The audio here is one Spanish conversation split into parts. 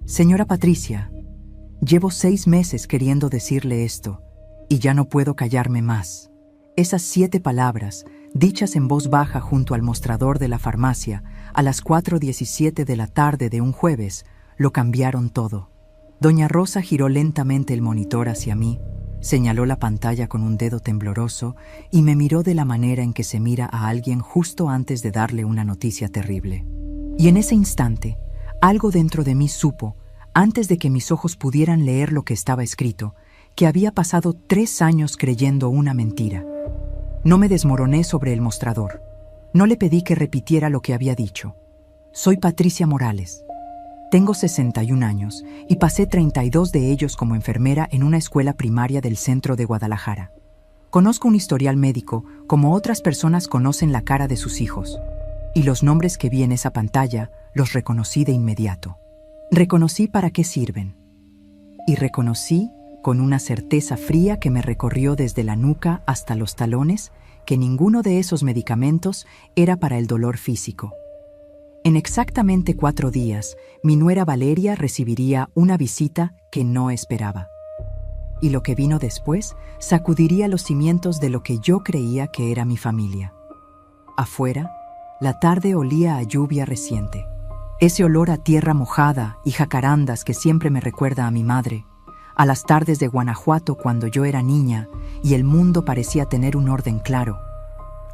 Señora Patricia, llevo 6 meses queriendo decirle esto, y ya no puedo callarme más. Esas 7 palabras, dichas en voz baja junto al mostrador de la farmacia, a las 4:17 de la tarde de un jueves, lo cambiaron todo. Doña Rosa giró lentamente el monitor hacia mí, señaló la pantalla con un dedo tembloroso y me miró de la manera en que se mira a alguien justo antes de darle una noticia terrible. Y en ese instante, algo dentro de mí supo, antes de que mis ojos pudieran leer lo que estaba escrito, que había pasado 3 años creyendo una mentira. No me desmoroné sobre el mostrador. No le pedí que repitiera lo que había dicho. Soy Patricia Morales. Tengo 61 años y pasé 32 de ellos como enfermera en una escuela primaria del centro de Guadalajara. Conozco un historial médico como otras personas conocen la cara de sus hijos. Y los nombres que vi en esa pantalla los reconocí de inmediato. Reconocí para qué sirven. Y reconocí, con una certeza fría que me recorrió desde la nuca hasta los talones, que ninguno de esos medicamentos era para el dolor físico. En exactamente 4 días, mi nuera Valeria recibiría una visita que no esperaba. Y lo que vino después sacudiría los cimientos de lo que yo creía que era mi familia. Afuera, la tarde olía a lluvia reciente. Ese olor a tierra mojada y jacarandas que siempre me recuerda a mi madre, a las tardes de Guanajuato cuando yo era niña y el mundo parecía tener un orden claro.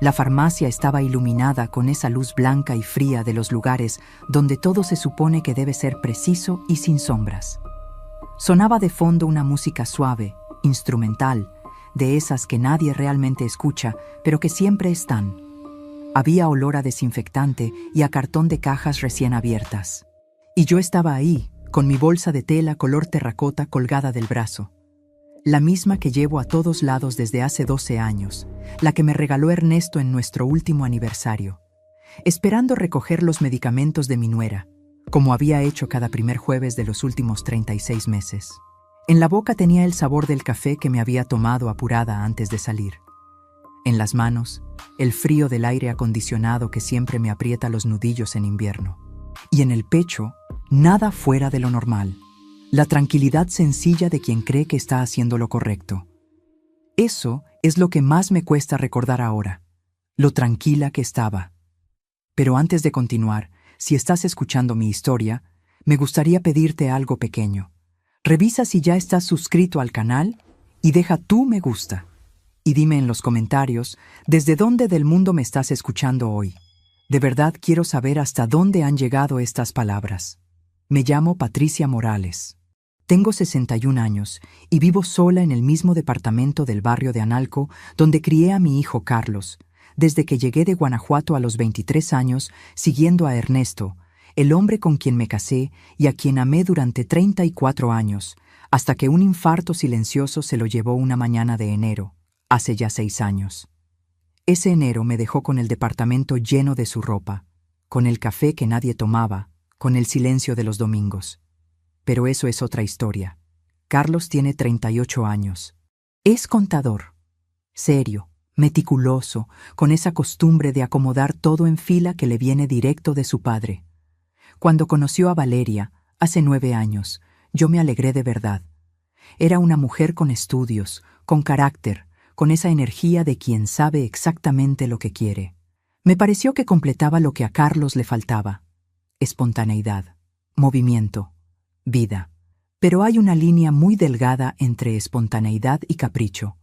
La farmacia estaba iluminada con esa luz blanca y fría de los lugares donde todo se supone que debe ser preciso y sin sombras. Sonaba de fondo una música suave, instrumental, de esas que nadie realmente escucha, pero que siempre están. Había olor a desinfectante y a cartón de cajas recién abiertas. Y yo estaba ahí, con mi bolsa de tela color terracota colgada del brazo. La misma que llevo a todos lados desde hace 12 años, la que me regaló Ernesto en nuestro último aniversario, esperando recoger los medicamentos de mi nuera, como había hecho cada primer jueves de los últimos 36 meses. En la boca tenía el sabor del café que me había tomado apurada antes de salir. En las manos, el frío del aire acondicionado que siempre me aprieta los nudillos en invierno. Y en el pecho, nada fuera de lo normal. La tranquilidad sencilla de quien cree que está haciendo lo correcto. Eso es lo que más me cuesta recordar ahora, lo tranquila que estaba. Pero antes de continuar, si estás escuchando mi historia, me gustaría pedirte algo pequeño. Revisa si ya estás suscrito al canal y deja tu me gusta. Y dime en los comentarios desde dónde del mundo me estás escuchando hoy. De verdad quiero saber hasta dónde han llegado estas palabras. Me llamo Patricia Morales. Tengo 61 años y vivo sola en el mismo departamento del barrio de Analco donde crié a mi hijo Carlos, desde que llegué de Guanajuato a los 23 años, siguiendo a Ernesto, el hombre con quien me casé y a quien amé durante 34 años, hasta que un infarto silencioso se lo llevó una mañana de enero, hace ya 6 años. Ese enero me dejó con el departamento lleno de su ropa, con el café que nadie tomaba, con el silencio de los domingos. Pero eso es otra historia. Carlos tiene 38 años. Es contador. Serio, meticuloso, con esa costumbre de acomodar todo en fila que le viene directo de su padre. Cuando conoció a Valeria, hace 9 años, yo me alegré de verdad. Era una mujer con estudios, con carácter, con esa energía de quien sabe exactamente lo que quiere. Me pareció que completaba lo que a Carlos le faltaba: espontaneidad, movimiento, vida. Pero hay una línea muy delgada entre espontaneidad y capricho.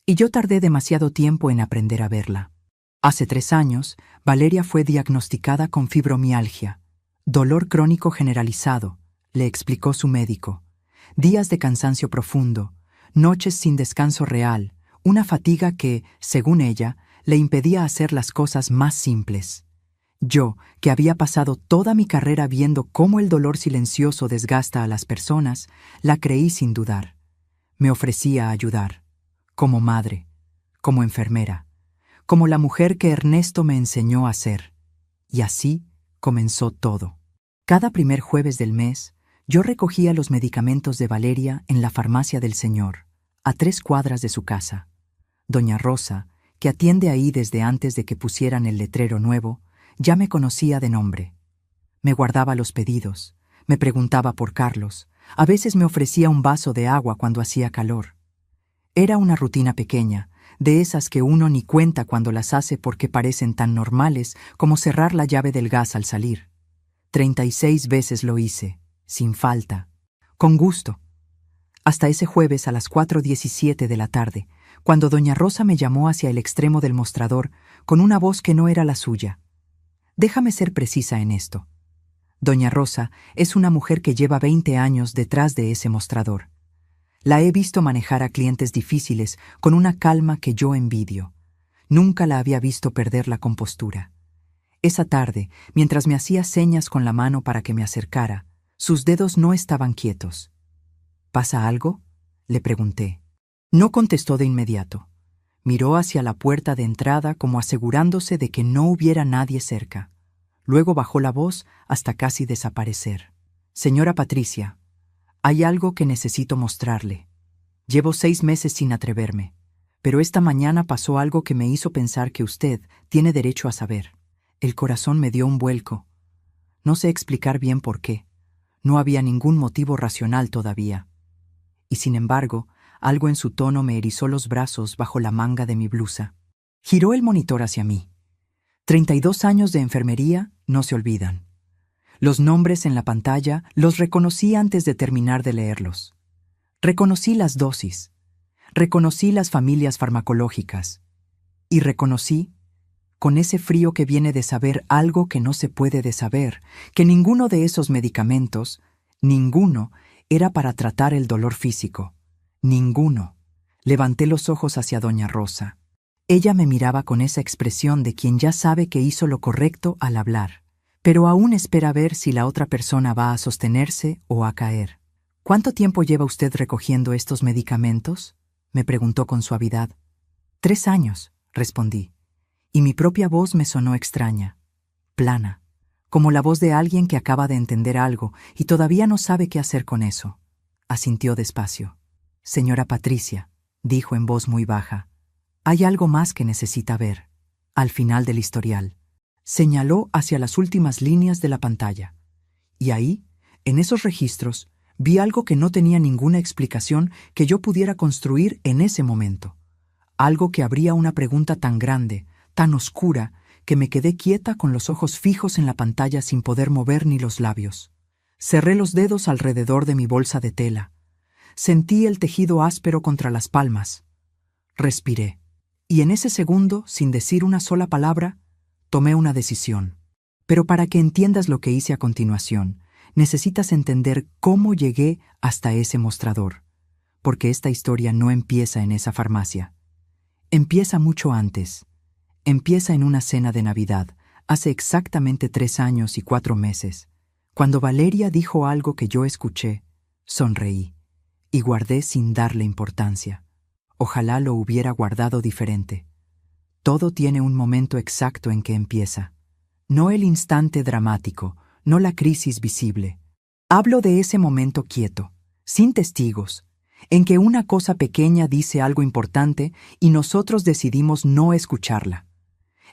Y yo tardé demasiado tiempo en aprender a verla. Hace 3 años, Valeria fue diagnosticada con fibromialgia, dolor crónico generalizado, le explicó su médico. Días de cansancio profundo, noches sin descanso real, una fatiga que, según ella, le impedía hacer las cosas más simples. Yo, que había pasado toda mi carrera viendo cómo el dolor silencioso desgasta a las personas, la creí sin dudar. Me ofrecía a ayudar, como madre, como enfermera, como la mujer que Ernesto me enseñó a ser. Y así comenzó todo. Cada primer jueves del mes, yo recogía los medicamentos de Valeria en la farmacia del señor, a 3 cuadras de su casa. Doña Rosa, que atiende ahí desde antes de que pusieran el letrero nuevo, ya me conocía de nombre. Me guardaba los pedidos, Me preguntaba por Carlos. A veces me ofrecía un vaso de agua cuando hacía calor. Era una rutina pequeña, de esas que uno ni cuenta cuando las hace porque parecen tan normales como cerrar la llave del gas al salir. 36 veces lo hice, sin falta, con gusto. Hasta ese jueves a las 4:17 de la tarde, cuando doña Rosa me llamó hacia el extremo del mostrador con una voz que no era la suya. Déjame ser precisa en esto. Doña Rosa es una mujer que lleva 20 años detrás de ese mostrador. La he visto manejar a clientes difíciles con una calma que yo envidio. Nunca la había visto perder la compostura. Esa tarde, mientras me hacía señas con la mano para que me acercara, sus dedos no estaban quietos. ¿Pasa algo?, le pregunté. No contestó de inmediato. Miró hacia la puerta de entrada como asegurándose de que no hubiera nadie cerca. Luego bajó la voz hasta casi desaparecer. Señora Patricia, hay algo que necesito mostrarle. Llevo 6 meses sin atreverme, pero esta mañana pasó algo que me hizo pensar que usted tiene derecho a saber. El corazón me dio un vuelco. No sé explicar bien por qué. No había ningún motivo racional todavía. Y sin embargo, algo en su tono me erizó los brazos bajo la manga de mi blusa. Giró el monitor hacia mí. 32 años de enfermería no se olvidan. Los nombres en la pantalla los reconocí antes de terminar de leerlos. Reconocí las dosis. Reconocí las familias farmacológicas. Y reconocí, con ese frío que viene de saber algo que no se puede de saber, que ninguno de esos medicamentos, ninguno, era para tratar el dolor físico. Ninguno. Levanté los ojos hacia doña Rosa. Ella me miraba con esa expresión de quien ya sabe que hizo lo correcto al hablar, pero aún espera ver si la otra persona va a sostenerse o a caer. ¿Cuánto tiempo lleva usted recogiendo estos medicamentos?, me preguntó con suavidad. 3 años, respondí, y mi propia voz me sonó extraña, plana, como la voz de alguien que acaba de entender algo y todavía no sabe qué hacer con eso. Asintió despacio. Señora Patricia, dijo en voz muy baja, hay algo más que necesita ver. Al final del historial. Señaló hacia las últimas líneas de la pantalla. Y ahí, en esos registros, vi algo que no tenía ninguna explicación que yo pudiera construir en ese momento. Algo que abría una pregunta tan grande, tan oscura, que me quedé quieta con los ojos fijos en la pantalla sin poder mover ni los labios. Cerré los dedos alrededor de mi bolsa de tela. Sentí el tejido áspero contra las palmas. Respiré. Y en ese segundo, sin decir una sola palabra, tomé una decisión. Pero para que entiendas lo que hice a continuación, necesitas entender cómo llegué hasta ese mostrador. Porque esta historia no empieza en esa farmacia. Empieza mucho antes. Empieza en una cena de Navidad, hace exactamente 3 años y 4 meses. Cuando Valeria dijo algo que yo escuché, sonreí y guardé sin darle importancia. Ojalá lo hubiera guardado diferente. Todo tiene un momento exacto en que empieza. No el instante dramático, no la crisis visible. Hablo de ese momento quieto, sin testigos, en que una cosa pequeña dice algo importante y nosotros decidimos no escucharla.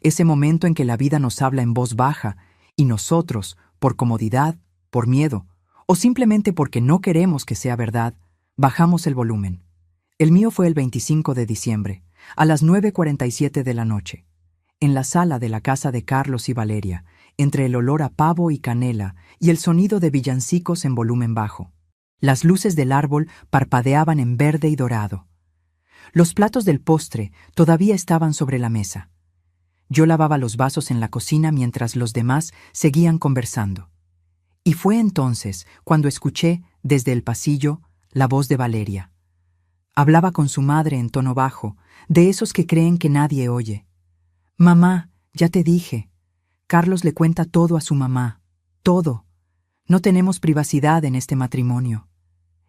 Ese momento en que la vida nos habla en voz baja y nosotros, por comodidad, por miedo, o simplemente porque no queremos que sea verdad, bajamos el volumen. El mío fue el 25 de diciembre, a las 9:47 de la noche, en la sala de la casa de Carlos y Valeria, entre el olor a pavo y canela y el sonido de villancicos en volumen bajo. Las luces del árbol parpadeaban en verde y dorado. Los platos del postre todavía estaban sobre la mesa. Yo lavaba los vasos en la cocina mientras los demás seguían conversando. Y fue entonces cuando escuché, desde el pasillo, la voz de Valeria. Hablaba con su madre en tono bajo, de esos que creen que nadie oye. «Mamá, ya te dije. Carlos le cuenta todo a su mamá. Todo. No tenemos privacidad en este matrimonio.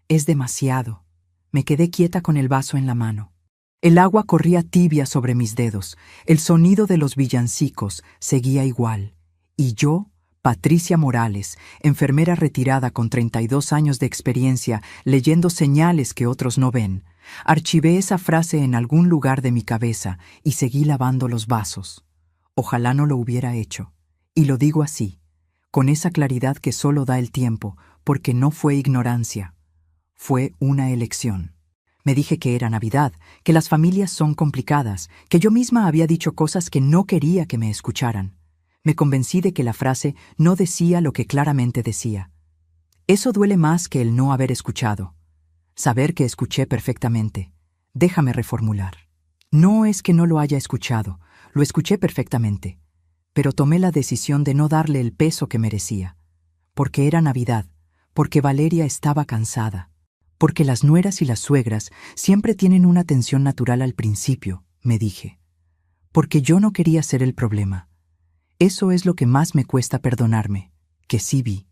Es demasiado». Me quedé quieta con el vaso en la mano. El agua corría tibia sobre mis dedos. El sonido de los villancicos seguía igual. Y yo, Patricia Morales, enfermera retirada con 32 años de experiencia, leyendo señales que otros no ven, archivé esa frase en algún lugar de mi cabeza y seguí lavando los vasos. Ojalá no lo hubiera hecho. Y lo digo así, con esa claridad que solo da el tiempo, porque no fue ignorancia, fue una elección. Me dije que era Navidad, que las familias son complicadas, que yo misma había dicho cosas que no quería que me escucharan. Me convencí de que la frase no decía lo que claramente decía. Eso duele más que el no haber escuchado. Saber que escuché perfectamente. Déjame reformular. No es que no lo haya escuchado, lo escuché perfectamente, pero tomé la decisión de no darle el peso que merecía. Porque era Navidad, porque Valeria estaba cansada. Porque las nueras y las suegras siempre tienen una tensión natural al principio, me dije. Porque yo no quería ser el problema. Eso es lo que más me cuesta perdonarme, que sí vi.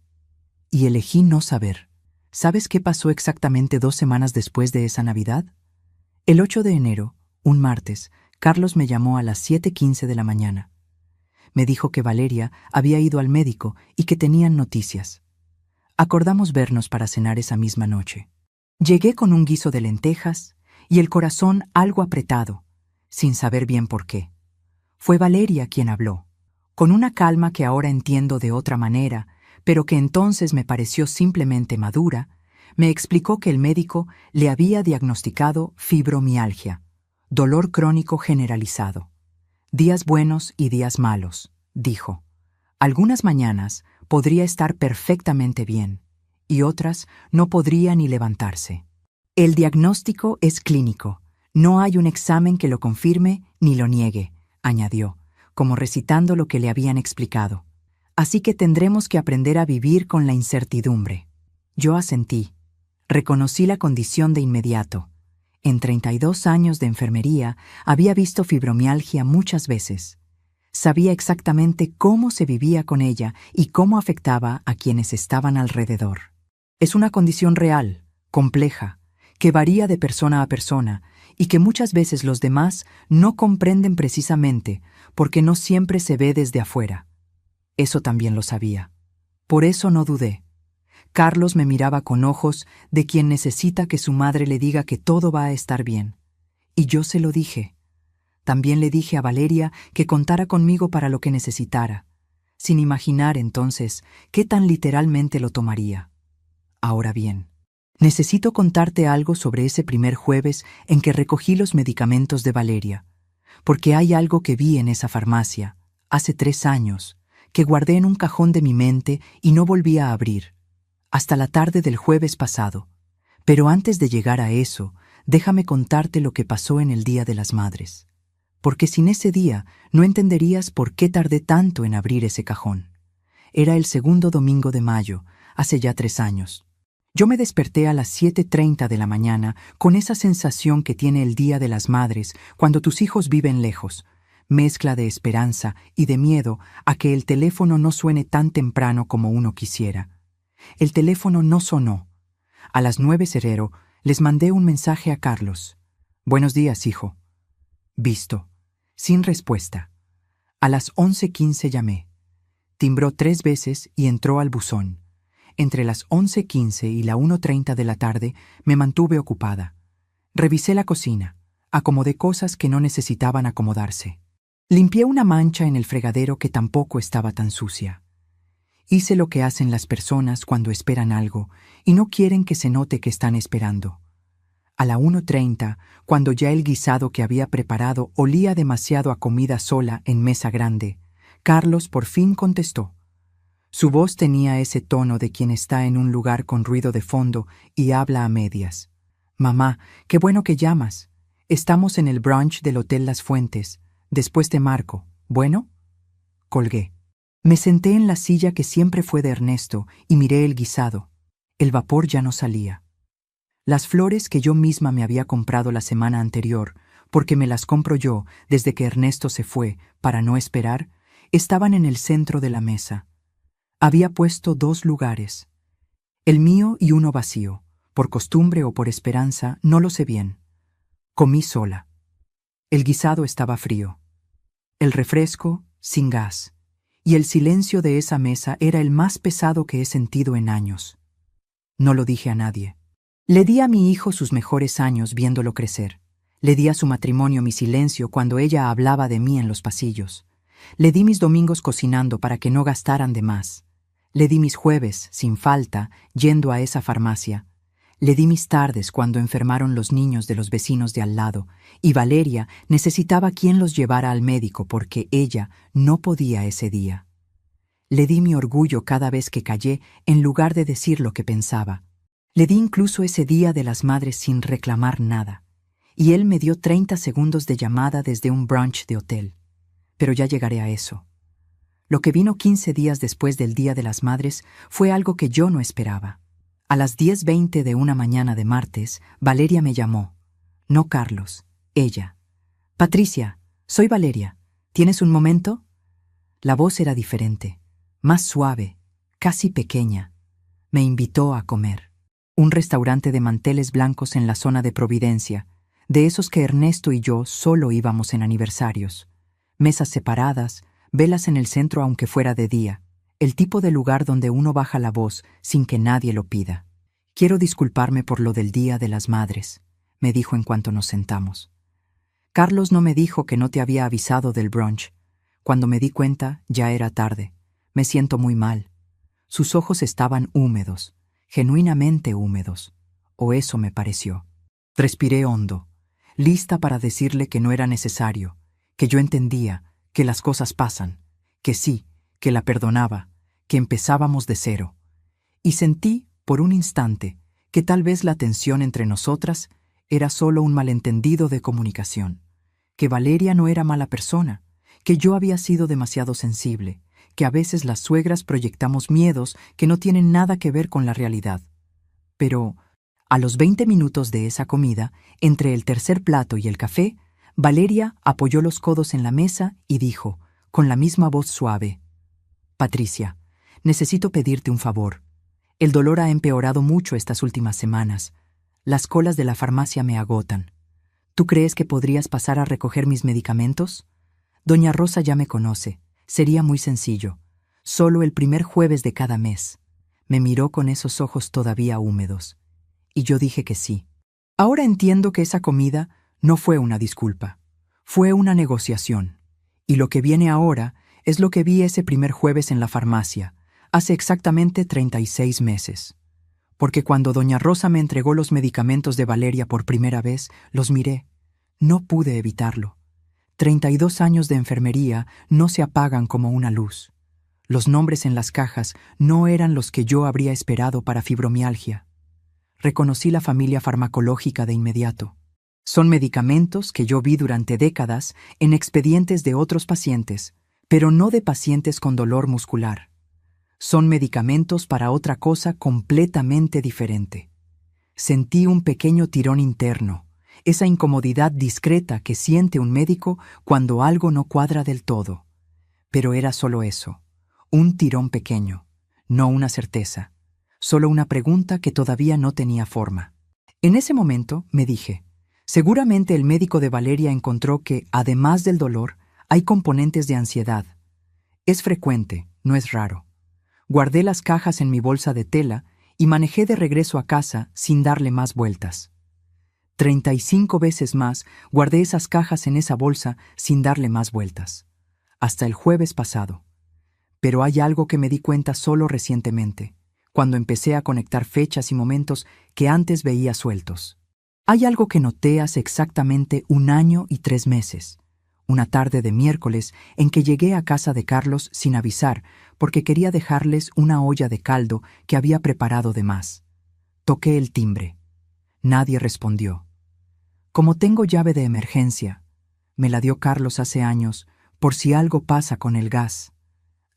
Y elegí no saber. ¿Sabes qué pasó exactamente 2 semanas después de esa Navidad? El 8 de enero, un martes, Carlos me llamó a las 7:15 de la mañana. Me dijo que Valeria había ido al médico y que tenían noticias. Acordamos vernos para cenar esa misma noche. Llegué con un guiso de lentejas y el corazón algo apretado, sin saber bien por qué. Fue Valeria quien habló, con una calma que ahora entiendo de otra manera, pero que entonces me pareció simplemente madura. Me explicó que el médico le había diagnosticado fibromialgia, dolor crónico generalizado. Días buenos y días malos, dijo. Algunas mañanas podría estar perfectamente bien, y otras no podría ni levantarse. El diagnóstico es clínico. No hay un examen que lo confirme ni lo niegue, añadió, como recitando lo que le habían explicado. Así que tendremos que aprender a vivir con la incertidumbre. Yo asentí. Reconocí la condición de inmediato. En 32 años de enfermería había visto fibromialgia muchas veces. Sabía exactamente cómo se vivía con ella y cómo afectaba a quienes estaban alrededor. Es una condición real, compleja, que varía de persona a persona y que muchas veces los demás no comprenden precisamente porque no siempre se ve desde afuera. Eso también lo sabía. Por eso no dudé. Carlos me miraba con ojos de quien necesita que su madre le diga que todo va a estar bien. Y yo se lo dije. También le dije a Valeria que contara conmigo para lo que necesitara, sin imaginar entonces qué tan literalmente lo tomaría. Ahora bien, necesito contarte algo sobre ese primer jueves en que recogí los medicamentos de Valeria, porque hay algo que vi en esa farmacia, hace 3 años, que guardé en un cajón de mi mente y no volví a abrir, hasta la tarde del jueves pasado. Pero antes de llegar a eso, déjame contarte lo que pasó en el Día de las Madres. Porque sin ese día no entenderías por qué tardé tanto en abrir ese cajón. Era el segundo domingo de mayo, hace ya 3 años. Yo me desperté a las 7:30 de la mañana con esa sensación que tiene el Día de las Madres cuando tus hijos viven lejos, mezcla de esperanza y de miedo a que el teléfono no suene tan temprano como uno quisiera. El teléfono no sonó. A las 9:00 les mandé un mensaje a Carlos. «Buenos días, hijo». Visto. Sin respuesta. A las 11:15 llamé. Timbró 3 veces y entró al buzón. Entre las 11:15 y la 1:30 de la tarde me mantuve ocupada. Revisé la cocina, acomodé cosas que no necesitaban acomodarse. Limpié una mancha en el fregadero que tampoco estaba tan sucia. Hice lo que hacen las personas cuando esperan algo y no quieren que se note que están esperando. A la 1:30, cuando ya el guisado que había preparado olía demasiado a comida sola en mesa grande, Carlos por fin contestó. Su voz tenía ese tono de quien está en un lugar con ruido de fondo y habla a medias. «Mamá, qué bueno que llamas. Estamos en el brunch del Hotel Las Fuentes. Después te marco. ¿Bueno?» Colgué. Me senté en la silla que siempre fue de Ernesto y miré el guisado. El vapor ya no salía. Las flores que yo misma me había comprado la semana anterior, porque me las compro yo desde que Ernesto se fue, para no esperar, estaban en el centro de la mesa. Había puesto 2 lugares, el mío y uno vacío, por costumbre o por esperanza, no lo sé bien. Comí sola. El guisado estaba frío, el refresco sin gas, y el silencio de esa mesa era el más pesado que he sentido en años. No lo dije a nadie. Le di a mi hijo sus mejores años viéndolo crecer. Le di a su matrimonio mi silencio cuando ella hablaba de mí en los pasillos. Le di mis domingos cocinando para que no gastaran de más. Le di mis jueves, sin falta, yendo a esa farmacia. Le di mis tardes cuando enfermaron los niños de los vecinos de al lado, y Valeria necesitaba quien los llevara al médico porque ella no podía ese día. Le di mi orgullo cada vez que callé en lugar de decir lo que pensaba. Le di incluso ese día de las madres sin reclamar nada, y él me dio 30 segundos de llamada desde un brunch de hotel. Pero ya llegaré a eso. Lo que vino 15 días después del Día de las Madres fue algo que yo no esperaba. A las 10:20 de una mañana de martes, Valeria me llamó. No Carlos, ella. Patricia, soy Valeria. ¿Tienes un momento? La voz era diferente, más suave, casi pequeña. Me invitó a comer. Un restaurante de manteles blancos en la zona de Providencia, de esos que Ernesto y yo solo íbamos en aniversarios. Mesas separadas, velas en el centro aunque fuera de día, el tipo de lugar donde uno baja la voz sin que nadie lo pida. Quiero disculparme por lo del Día de las Madres, me dijo en cuanto nos sentamos. Carlos no me dijo que no te había avisado del brunch. Cuando me di cuenta, ya era tarde. Me siento muy mal. Sus ojos estaban húmedos, genuinamente húmedos, o eso me pareció. Respiré hondo, lista para decirle que no era necesario, que yo entendía, que las cosas pasan, que sí, que la perdonaba, que empezábamos de cero. Y sentí, por un instante, que tal vez la tensión entre nosotras era solo un malentendido de comunicación, que Valeria no era mala persona, que yo había sido demasiado sensible, que a veces las suegras proyectamos miedos que no tienen nada que ver con la realidad. Pero, a los 20 minutos de esa comida, entre el tercer plato y el café, Valeria apoyó los codos en la mesa y dijo, con la misma voz suave: Patricia, necesito pedirte un favor. El dolor ha empeorado mucho estas últimas semanas. Las colas de la farmacia me agotan. ¿Tú crees que podrías pasar a recoger mis medicamentos? Doña Rosa ya me conoce. Sería muy sencillo. Solo el primer jueves de cada mes. Me miró con esos ojos todavía húmedos. Y yo dije que sí. Ahora entiendo que esa comida no fue una disculpa. Fue una negociación. Y lo que viene ahora es lo que vi ese primer jueves en la farmacia, hace exactamente 36 meses. Porque cuando doña Rosa me entregó los medicamentos de Valeria por primera vez, los miré. No pude evitarlo. 32 años de enfermería no se apagan como una luz. Los nombres en las cajas no eran los que yo habría esperado para fibromialgia. Reconocí la familia farmacológica de inmediato. Son medicamentos que yo vi durante décadas en expedientes de otros pacientes, pero no de pacientes con dolor muscular. Son medicamentos para otra cosa completamente diferente. Sentí un pequeño tirón interno, esa incomodidad discreta que siente un médico cuando algo no cuadra del todo. Pero era solo eso, un tirón pequeño, no una certeza, solo una pregunta que todavía no tenía forma. En ese momento me dije, seguramente el médico de Valeria encontró que, además del dolor, hay componentes de ansiedad. Es frecuente, no es raro. Guardé las cajas en mi bolsa de tela y manejé de regreso a casa sin darle más vueltas. 35 veces más guardé esas cajas en esa bolsa sin darle más vueltas. Hasta el jueves pasado. Pero hay algo que me di cuenta solo recientemente, cuando empecé a conectar fechas y momentos que antes veía sueltos. Hay algo que noté hace exactamente 1 año y 3 meses. Una tarde de miércoles en que llegué a casa de Carlos sin avisar porque quería dejarles una olla de caldo que había preparado de más. Toqué el timbre. Nadie respondió. Como tengo llave de emergencia, me la dio Carlos hace años, por si algo pasa con el gas.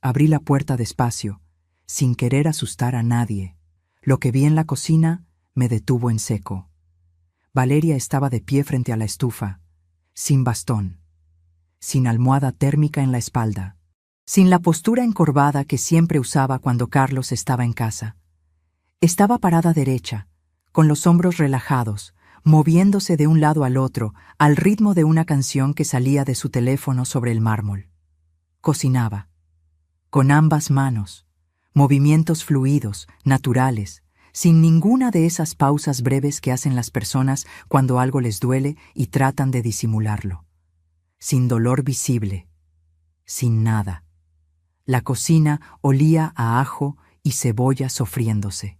Abrí la puerta despacio, sin querer asustar a nadie. Lo que vi en la cocina me detuvo en seco. Valeria estaba de pie frente a la estufa, sin bastón, sin almohada térmica en la espalda, sin la postura encorvada que siempre usaba cuando Carlos estaba en casa. Estaba parada derecha, con los hombros relajados, moviéndose de un lado al otro al ritmo de una canción que salía de su teléfono sobre el mármol. Cocinaba, con ambas manos, movimientos fluidos, naturales, sin ninguna de esas pausas breves que hacen las personas cuando algo les duele y tratan de disimularlo. Sin dolor visible, sin nada. La cocina olía a ajo y cebolla sofriéndose.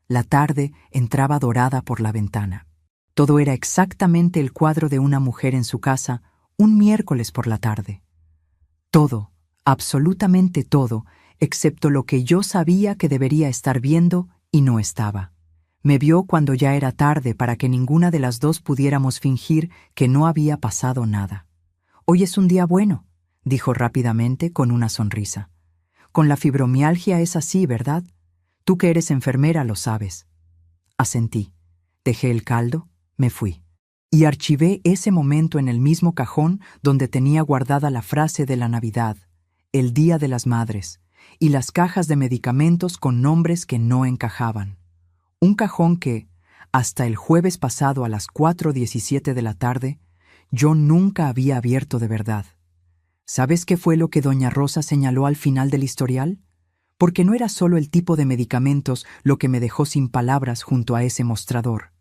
La tarde entraba dorada por la ventana. Todo era exactamente el cuadro de una mujer en su casa un miércoles por la tarde. Todo, absolutamente todo, excepto lo que yo sabía que debería estar viendo y no estaba. Me vio cuando ya era tarde para que ninguna de las dos pudiéramos fingir que no había pasado nada. «Hoy es un día bueno», dijo rápidamente con una sonrisa. «Con la fibromialgia es así, ¿verdad? Tú que eres enfermera lo sabes». Asentí. Dejé el caldo, me fui. Y archivé ese momento en el mismo cajón donde tenía guardada la frase de la Navidad, el Día de las Madres, y las cajas de medicamentos con nombres que no encajaban. Un cajón que, hasta el jueves pasado a las 4:17 de la tarde, yo nunca había abierto de verdad. ¿Sabes qué fue lo que doña Rosa señaló al final del historial? Porque no era solo el tipo de medicamentos lo que me dejó sin palabras junto a ese mostrador.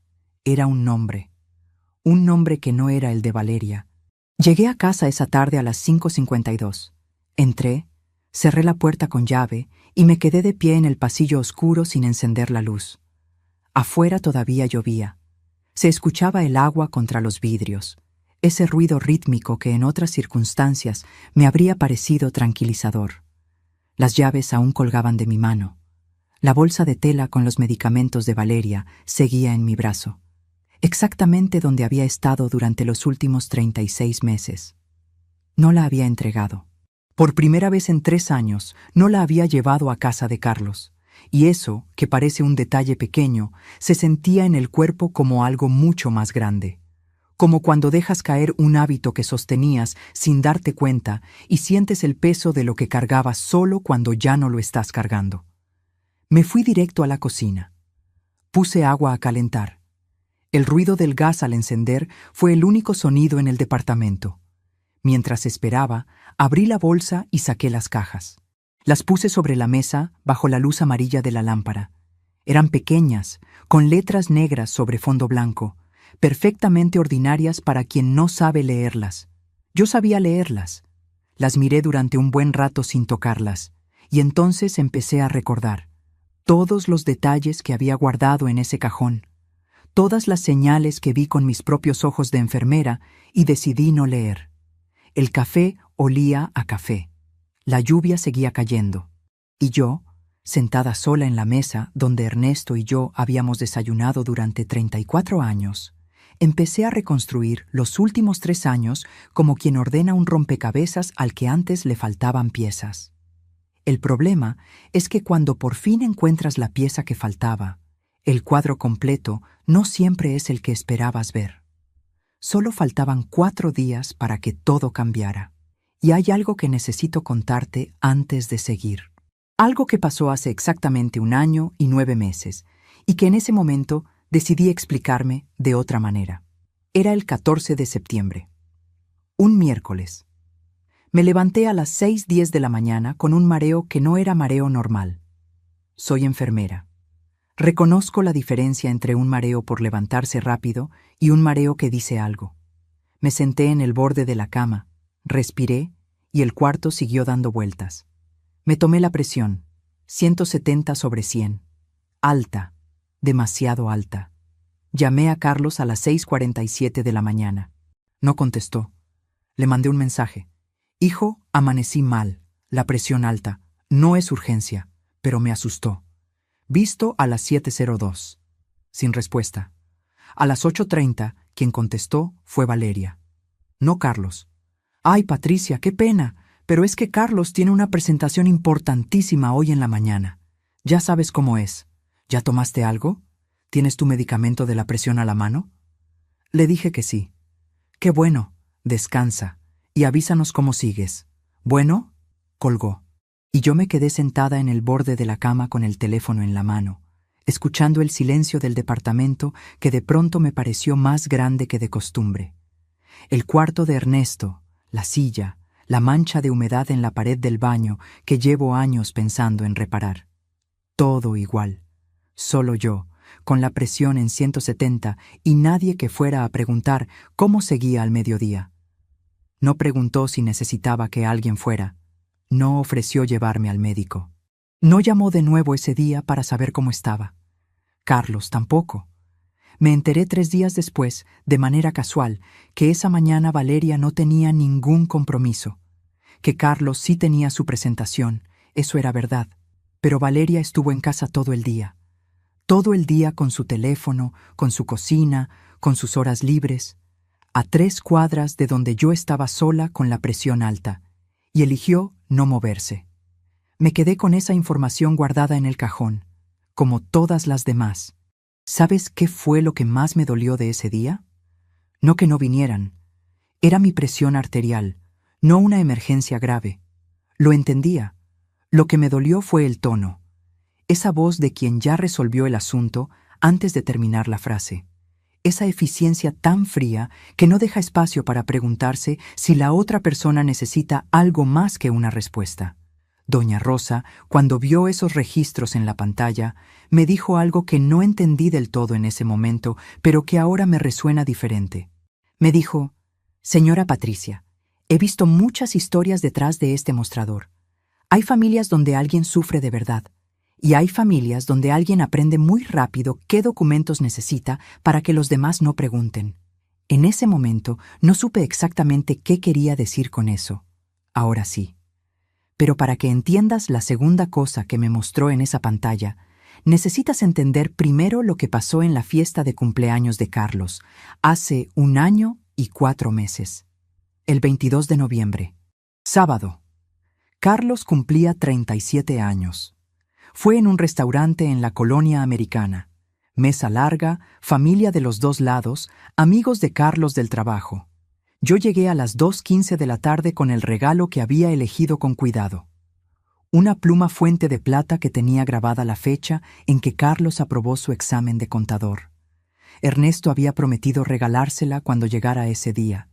Era un nombre que no era el de Valeria. Llegué a casa esa tarde a las 5:52. Entré, cerré la puerta con llave y me quedé de pie en el pasillo oscuro sin encender la luz. Afuera todavía llovía. Se escuchaba el agua contra los vidrios, ese ruido rítmico que en otras circunstancias me habría parecido tranquilizador. Las llaves aún colgaban de mi mano. La bolsa de tela con los medicamentos de Valeria seguía en mi brazo, exactamente donde había estado durante los últimos 36 meses. No la había entregado. Por primera vez en 3 años, no la había llevado a casa de Carlos, y eso, que parece un detalle pequeño, se sentía en el cuerpo como algo mucho más grande. Como cuando dejas caer un hábito que sostenías sin darte cuenta y sientes el peso de lo que cargabas solo cuando ya no lo estás cargando. Me fui directo a la cocina. Puse agua a calentar. El ruido del gas al encender fue el único sonido en el departamento. Mientras esperaba, abrí la bolsa y saqué las cajas. Las puse sobre la mesa bajo la luz amarilla de la lámpara. Eran pequeñas, con letras negras sobre fondo blanco, perfectamente ordinarias para quien no sabe leerlas. Yo sabía leerlas. Las miré durante un buen rato sin tocarlas, y entonces empecé a recordar todos los detalles que había guardado en ese cajón, todas las señales que vi con mis propios ojos de enfermera y decidí no leer. El café olía a café. La lluvia seguía cayendo. Y yo, sentada sola en la mesa donde Ernesto y yo habíamos desayunado durante 34 años, empecé a reconstruir los últimos 3 años como quien ordena un rompecabezas al que antes le faltaban piezas. El problema es que cuando por fin encuentras la pieza que faltaba, el cuadro completo no siempre es el que esperabas ver. Solo faltaban 4 días para que todo cambiara. Y hay algo que necesito contarte antes de seguir. Algo que pasó hace exactamente 1 año y 9 meses, y que en ese momento decidí explicarme de otra manera. Era el 14 de septiembre. Un miércoles. Me levanté a las 6:10 de la mañana con un mareo que no era mareo normal. Soy enfermera. Reconozco la diferencia entre un mareo por levantarse rápido y un mareo que dice algo. Me senté en el borde de la cama, respiré y el cuarto siguió dando vueltas. Me tomé la presión, 170/100. Alta, demasiado alta. Llamé a Carlos a las 6:47 de la mañana. No contestó. Le mandé un mensaje. Hijo, amanecí mal, la presión alta. No es urgencia, pero me asustó. Visto a las 7:02. Sin respuesta. A las 8:30, quien contestó fue Valeria. No Carlos. Ay, Patricia, qué pena, pero es que Carlos tiene una presentación importantísima hoy en la mañana. Ya sabes cómo es. ¿Ya tomaste algo? ¿Tienes tu medicamento de la presión a la mano? Le dije que sí. Qué bueno, descansa y avísanos cómo sigues. Bueno, colgó. Y yo me quedé sentada en el borde de la cama con el teléfono en la mano, escuchando el silencio del departamento que de pronto me pareció más grande que de costumbre. El cuarto de Ernesto, la silla, la mancha de humedad en la pared del baño que llevo años pensando en reparar. Todo igual. Solo yo, con la presión en 170 y nadie que fuera a preguntar cómo seguía al mediodía. No preguntó si necesitaba que alguien fuera. No ofreció llevarme al médico. No llamó de nuevo ese día para saber cómo estaba. Carlos tampoco. Me enteré 3 días después, de manera casual, que esa mañana Valeria no tenía ningún compromiso, que Carlos sí tenía su presentación, eso era verdad, pero Valeria estuvo en casa todo el día con su teléfono, con su cocina, con sus horas libres, a 3 cuadras de donde yo estaba sola con la presión alta, y eligió no moverse. Me quedé con esa información guardada en el cajón, como todas las demás. ¿Sabes qué fue lo que más me dolió de ese día? No que no vinieran. Era mi presión arterial, no una emergencia grave. Lo entendía. Lo que me dolió fue el tono. Esa voz de quien ya resolvió el asunto antes de terminar la frase. Esa eficiencia tan fría que no deja espacio para preguntarse si la otra persona necesita algo más que una respuesta. Doña Rosa, cuando vio esos registros en la pantalla, me dijo algo que no entendí del todo en ese momento, pero que ahora me resuena diferente. Me dijo: «Señora Patricia, he visto muchas historias detrás de este mostrador. Hay familias donde alguien sufre de verdad, y hay familias donde alguien aprende muy rápido qué documentos necesita para que los demás no pregunten. En ese momento no supe exactamente qué quería decir con eso. Ahora sí. Pero para que entiendas la segunda cosa que me mostró en esa pantalla, necesitas entender primero lo que pasó en la fiesta de cumpleaños de Carlos, hace 1 año y 4 meses. El 22 de noviembre. Sábado. Carlos cumplía 37 años. Fue en un restaurante en la colonia americana. Mesa larga, familia de los 2 lados, amigos de Carlos del trabajo. Yo llegué a las 2:15 de la tarde con el regalo que había elegido con cuidado. Una pluma fuente de plata que tenía grabada la fecha en que Carlos aprobó su examen de contador. Ernesto había prometido regalársela cuando llegara ese día,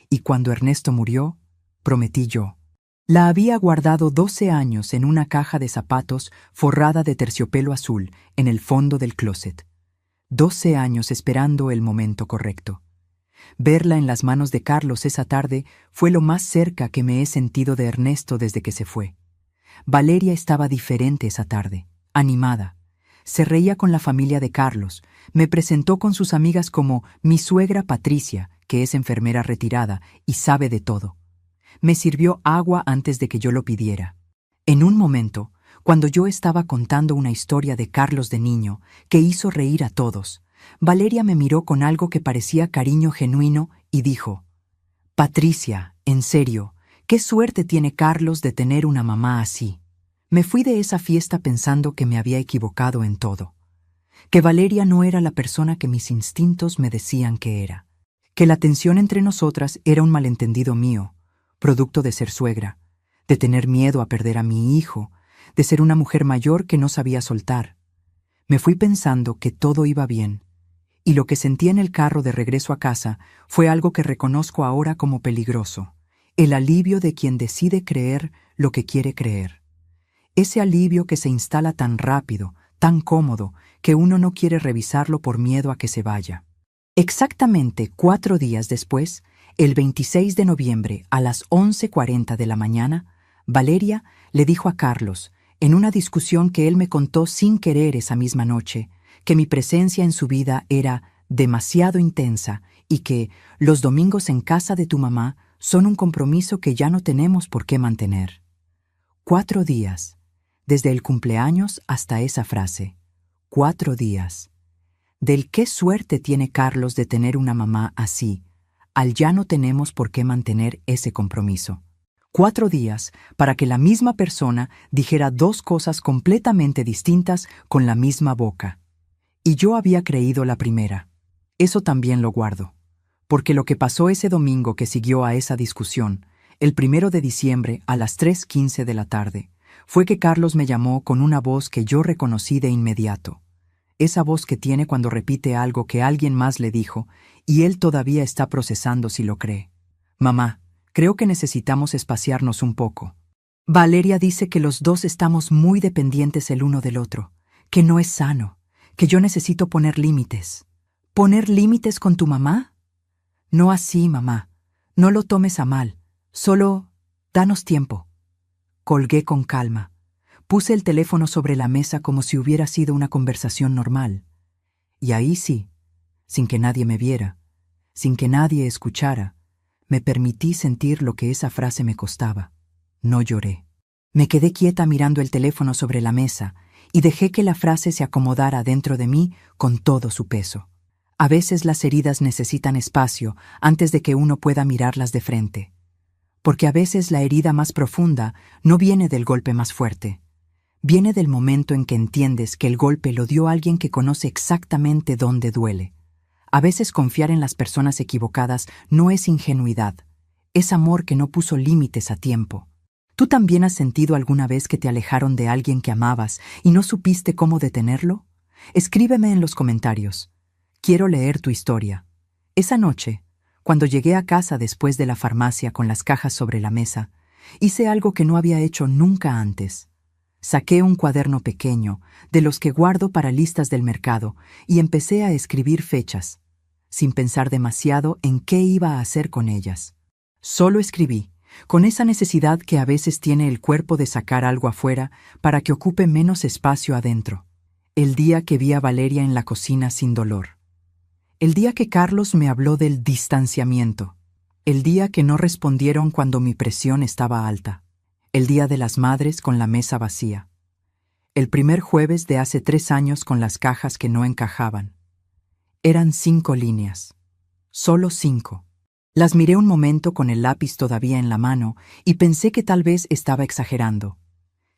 y cuando Ernesto murió, prometí yo. La había guardado 12 años en una caja de zapatos forrada de terciopelo azul en el fondo del closet. 12 años esperando el momento correcto. Verla en las manos de Carlos esa tarde fue lo más cerca que me he sentido de Ernesto desde que se fue. Valeria estaba diferente esa tarde, animada. Se reía con la familia de Carlos, me presentó con sus amigas como mi suegra Patricia, que es enfermera retirada y sabe de todo. Me sirvió agua antes de que yo lo pidiera. En un momento, cuando yo estaba contando una historia de Carlos de niño que hizo reír a todos, Valeria me miró con algo que parecía cariño genuino y dijo: «Patricia, en serio, qué suerte tiene Carlos de tener una mamá así». Me fui de esa fiesta pensando que me había equivocado en todo, que Valeria no era la persona que mis instintos me decían que era, que la tensión entre nosotras era un malentendido mío, producto de ser suegra, de tener miedo a perder a mi hijo, de ser una mujer mayor que no sabía soltar. Me fui pensando que todo iba bien, y lo que sentí en el carro de regreso a casa fue algo que reconozco ahora como peligroso, el alivio de quien decide creer lo que quiere creer. Ese alivio que se instala tan rápido, tan cómodo, que uno no quiere revisarlo por miedo a que se vaya. Exactamente 4 días después, el 26 de noviembre a las 11:40 de la mañana, Valeria le dijo a Carlos, en una discusión que él me contó sin querer esa misma noche, que mi presencia en su vida era demasiado intensa y que los domingos en casa de tu mamá son un compromiso que ya no tenemos por qué mantener. 4 días, desde el cumpleaños hasta esa frase. 4 días. Del qué suerte tiene Carlos de tener una mamá así, al ya no tenemos por qué mantener ese compromiso. 4 días para que la misma persona dijera 2 cosas completamente distintas con la misma boca. Y yo había creído la primera. Eso también lo guardo. Porque lo que pasó ese domingo que siguió a esa discusión, el 1 de diciembre a las 3:15 de la tarde, fue que Carlos me llamó con una voz que yo reconocí de inmediato. Esa voz que tiene cuando repite algo que alguien más le dijo y él todavía está procesando si lo cree. «Mamá, creo que necesitamos espaciarnos un poco. Valeria dice que los dos estamos muy dependientes el uno del otro, que no es sano, que yo necesito poner límites». «¿Poner límites con tu mamá?» «No así, mamá. No lo tomes a mal. Solo danos tiempo». Colgué con calma. Puse el teléfono sobre la mesa como si hubiera sido una conversación normal. Y ahí sí, sin que nadie me viera, sin que nadie escuchara, me permití sentir lo que esa frase me costaba. No lloré. Me quedé quieta mirando el teléfono sobre la mesa y dejé que la frase se acomodara dentro de mí con todo su peso. A veces las heridas necesitan espacio antes de que uno pueda mirarlas de frente. Porque a veces la herida más profunda no viene del golpe más fuerte. Viene del momento en que entiendes que el golpe lo dio alguien que conoce exactamente dónde duele. A veces confiar en las personas equivocadas no es ingenuidad, es amor que no puso límites a tiempo. ¿Tú también has sentido alguna vez que te alejaron de alguien que amabas y no supiste cómo detenerlo? Escríbeme en los comentarios. Quiero leer tu historia. Esa noche, cuando llegué a casa después de la farmacia con las cajas sobre la mesa, hice algo que no había hecho nunca antes. Saqué un cuaderno pequeño, de los que guardo para listas del mercado, y empecé a escribir fechas, sin pensar demasiado en qué iba a hacer con ellas. Solo escribí, con esa necesidad que a veces tiene el cuerpo de sacar algo afuera para que ocupe menos espacio adentro. El día que vi a Valeria en la cocina sin dolor. El día que Carlos me habló del distanciamiento. El día que no respondieron cuando mi presión estaba alta. El día de las madres con la mesa vacía. El primer jueves de hace 3 años con las cajas que no encajaban. Eran 5 líneas. Solo 5. Las miré un momento con el lápiz todavía en la mano y pensé que tal vez estaba exagerando.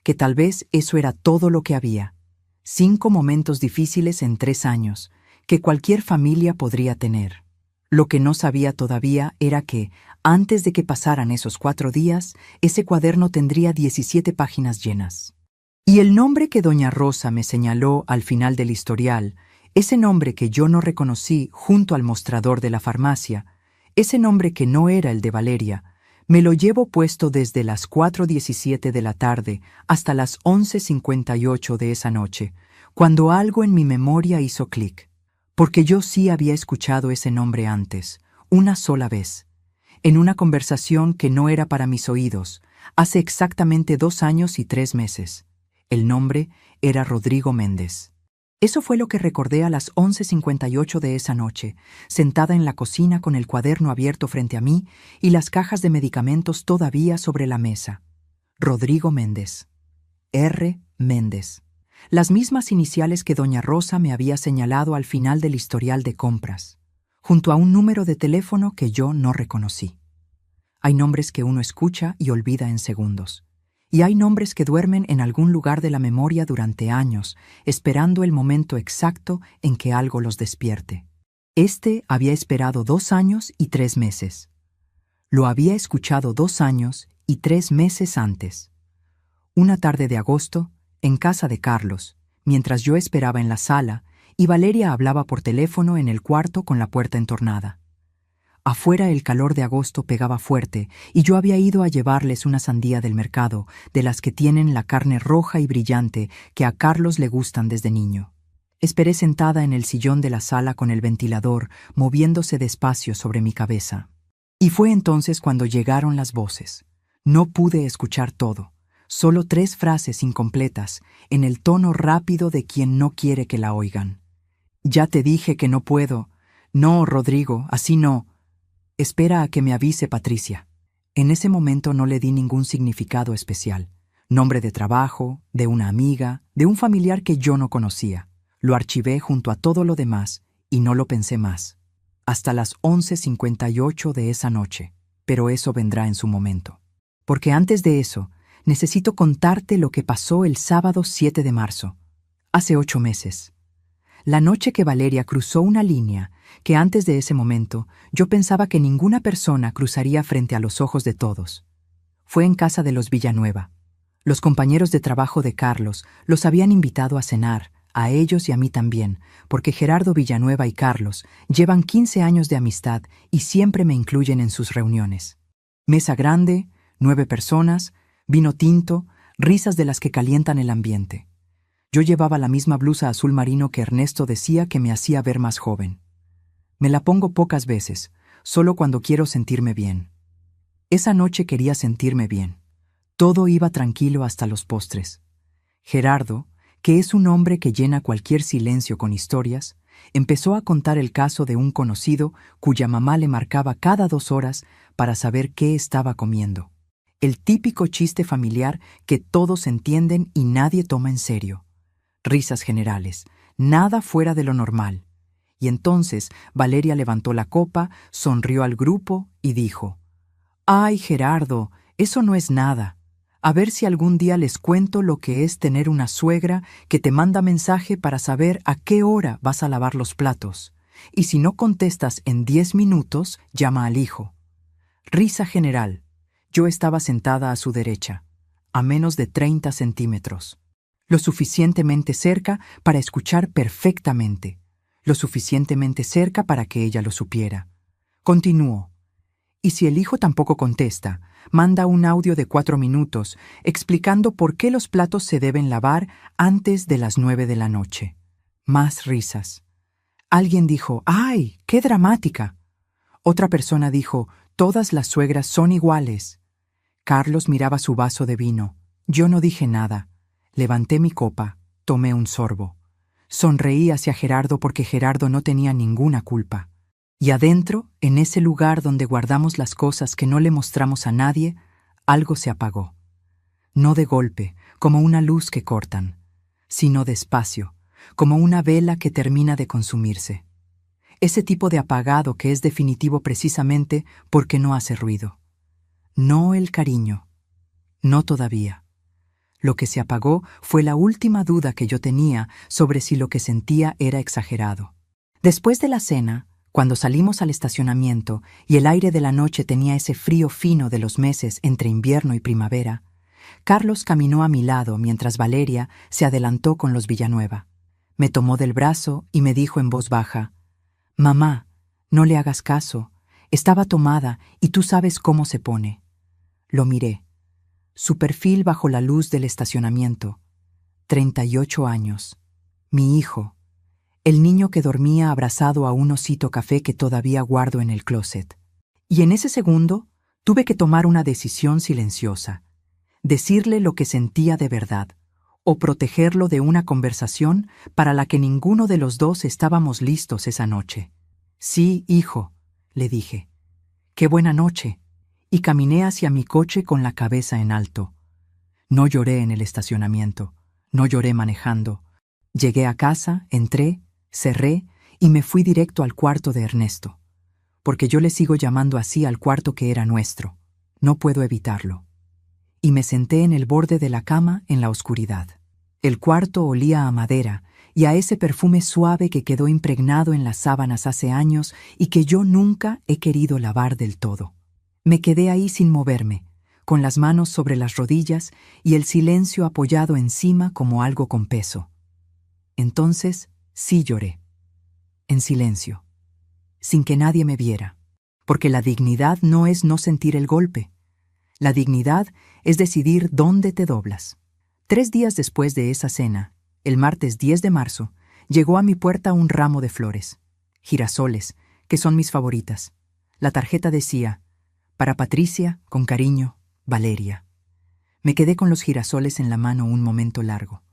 Que tal vez eso era todo lo que había. 5 momentos difíciles en 3 años, que cualquier familia podría tener. Lo que no sabía todavía era que, antes de que pasaran esos 4 días, ese cuaderno tendría 17 páginas llenas. Y el nombre que doña Rosa me señaló al final del historial, ese nombre que yo no reconocí junto al mostrador de la farmacia, ese nombre que no era el de Valeria, me lo llevo puesto desde las 4:17 de la tarde hasta las 11:58 de esa noche, cuando algo en mi memoria hizo clic. Porque yo sí había escuchado ese nombre antes, una sola vez, en una conversación que no era para mis oídos, hace exactamente 2 años y 3 meses. El nombre era Rodrigo Méndez. Eso fue lo que recordé a las 11:58 de esa noche, sentada en la cocina con el cuaderno abierto frente a mí y las cajas de medicamentos todavía sobre la mesa. Rodrigo Méndez. R. Méndez. Las mismas iniciales que doña Rosa me había señalado al final del historial de compras, junto a un número de teléfono que yo no reconocí. Hay nombres que uno escucha y olvida en segundos, y hay nombres que duermen en algún lugar de la memoria durante años, esperando el momento exacto en que algo los despierte. Este había esperado 2 años y 3 meses. Lo había escuchado 2 años y 3 meses antes. Una tarde de agosto, en casa de Carlos, mientras yo esperaba en la sala y Valeria hablaba por teléfono en el cuarto con la puerta entornada. Afuera el calor de agosto pegaba fuerte y yo había ido a llevarles una sandía del mercado, de las que tienen la carne roja y brillante que a Carlos le gustan desde niño. Esperé sentada en el sillón de la sala con el ventilador moviéndose despacio sobre mi cabeza. Y fue entonces cuando llegaron las voces. No pude escuchar todo. Solo 3 frases incompletas, en el tono rápido de quien no quiere que la oigan. Ya te dije que no puedo. No, Rodrigo, así no. Espera a que me avise Patricia. En ese momento no le di ningún significado especial. Nombre de trabajo, de una amiga, de un familiar que yo no conocía. Lo archivé junto a todo lo demás y no lo pensé más. Hasta las 11:58 de esa noche, pero eso vendrá en su momento. Porque antes de eso, necesito contarte lo que pasó el sábado 7 de marzo, hace 8 meses. La noche que Valeria cruzó una línea que antes de ese momento yo pensaba que ninguna persona cruzaría frente a los ojos de todos. Fue en casa de los Villanueva. Los compañeros de trabajo de Carlos los habían invitado a cenar, a ellos y a mí también, porque Gerardo Villanueva y Carlos llevan 15 años de amistad y siempre me incluyen en sus reuniones. Mesa grande, 9 personas, vino tinto, risas de las que calientan el ambiente. Yo llevaba la misma blusa azul marino que Ernesto decía que me hacía ver más joven. Me la pongo pocas veces, solo cuando quiero sentirme bien. Esa noche quería sentirme bien. Todo iba tranquilo hasta los postres. Gerardo, que es un hombre que llena cualquier silencio con historias, empezó a contar el caso de un conocido cuya mamá le marcaba cada 2 horas para saber qué estaba comiendo. El típico chiste familiar que todos entienden y nadie toma en serio. Risas generales, nada fuera de lo normal. Y entonces Valeria levantó la copa, sonrió al grupo y dijo: «Ay, Gerardo, eso no es nada. A ver si algún día les cuento lo que es tener una suegra que te manda mensaje para saber a qué hora vas a lavar los platos. Y si no contestas en 10 minutos, llama al hijo». Risa general. Yo estaba sentada a su derecha, a menos de 30 centímetros. Lo suficientemente cerca para escuchar perfectamente. Lo suficientemente cerca para que ella lo supiera. Continuó. Y si el hijo tampoco contesta, manda un audio de 4 minutos explicando por qué los platos se deben lavar antes de las 9 de la noche. Más risas. Alguien dijo: «¡Ay, qué dramática!». Otra persona dijo: «Todas las suegras son iguales». Carlos miraba su vaso de vino. Yo no dije nada. Levanté mi copa, tomé un sorbo. Sonreí hacia Gerardo porque Gerardo no tenía ninguna culpa. Y adentro, en ese lugar donde guardamos las cosas que no le mostramos a nadie, algo se apagó. No de golpe, como una luz que cortan, sino despacio, como una vela que termina de consumirse. Ese tipo de apagado que es definitivo precisamente porque no hace ruido. No el cariño. No todavía. Lo que se apagó fue la última duda que yo tenía sobre si lo que sentía era exagerado. Después de la cena, cuando salimos al estacionamiento y el aire de la noche tenía ese frío fino de los meses entre invierno y primavera, Carlos caminó a mi lado mientras Valeria se adelantó con los Villanueva. Me tomó del brazo y me dijo en voz baja: «Mamá, no le hagas caso. Estaba tomada y tú sabes cómo se pone». Lo miré. Su perfil bajo la luz del estacionamiento. 38 años. Mi hijo. El niño que dormía abrazado a un osito café que todavía guardo en el closet. Y en ese segundo tuve que tomar una decisión silenciosa. Decirle lo que sentía de verdad, o protegerlo de una conversación para la que ninguno de los dos estábamos listos esa noche. «Sí, hijo», le dije. «Qué buena noche». Y caminé hacia mi coche con la cabeza en alto. No lloré en el estacionamiento, no lloré manejando. Llegué a casa, entré, cerré y me fui directo al cuarto de Ernesto, porque yo le sigo llamando así al cuarto que era nuestro. No puedo evitarlo. Y me senté en el borde de la cama en la oscuridad. El cuarto olía a madera y a ese perfume suave que quedó impregnado en las sábanas hace años y que yo nunca he querido lavar del todo. Me quedé ahí sin moverme, con las manos sobre las rodillas y el silencio apoyado encima como algo con peso. Entonces sí lloré, en silencio, sin que nadie me viera, porque la dignidad no es no sentir el golpe. La dignidad es decidir dónde te doblas. 3 días después de esa cena, el martes 10 de marzo, llegó a mi puerta un ramo de flores, girasoles, que son mis favoritas. La tarjeta decía: «Para Patricia, con cariño, Valeria». Me quedé con los girasoles en la mano un momento largo.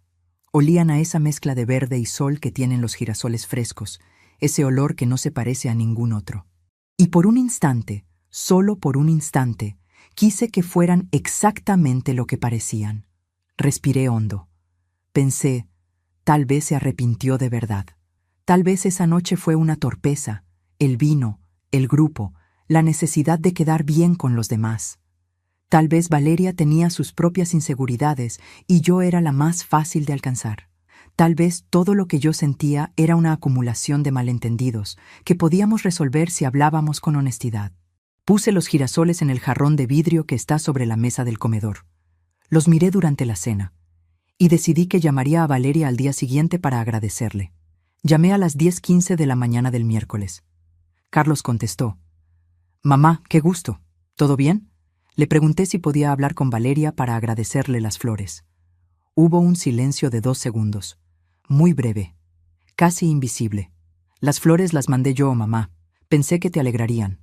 Olían a esa mezcla de verde y sol que tienen los girasoles frescos, ese olor que no se parece a ningún otro. Y por un instante, solo por un instante, quise que fueran exactamente lo que parecían. Respiré hondo. Pensé, tal vez se arrepintió de verdad. Tal vez esa noche fue una torpeza, el vino, el grupo, la necesidad de quedar bien con los demás. Tal vez Valeria tenía sus propias inseguridades y yo era la más fácil de alcanzar. Tal vez todo lo que yo sentía era una acumulación de malentendidos que podíamos resolver si hablábamos con honestidad. Puse los girasoles en el jarrón de vidrio que está sobre la mesa del comedor. Los miré durante la cena y decidí que llamaría a Valeria al día siguiente para agradecerle. Llamé a las 10:15 de la mañana del miércoles. Carlos contestó: «Mamá, qué gusto. ¿Todo bien?». Le pregunté si podía hablar con Valeria para agradecerle las flores. Hubo un silencio de 2 segundos, muy breve, casi invisible. «Las flores las mandé yo, mamá. Pensé que te alegrarían».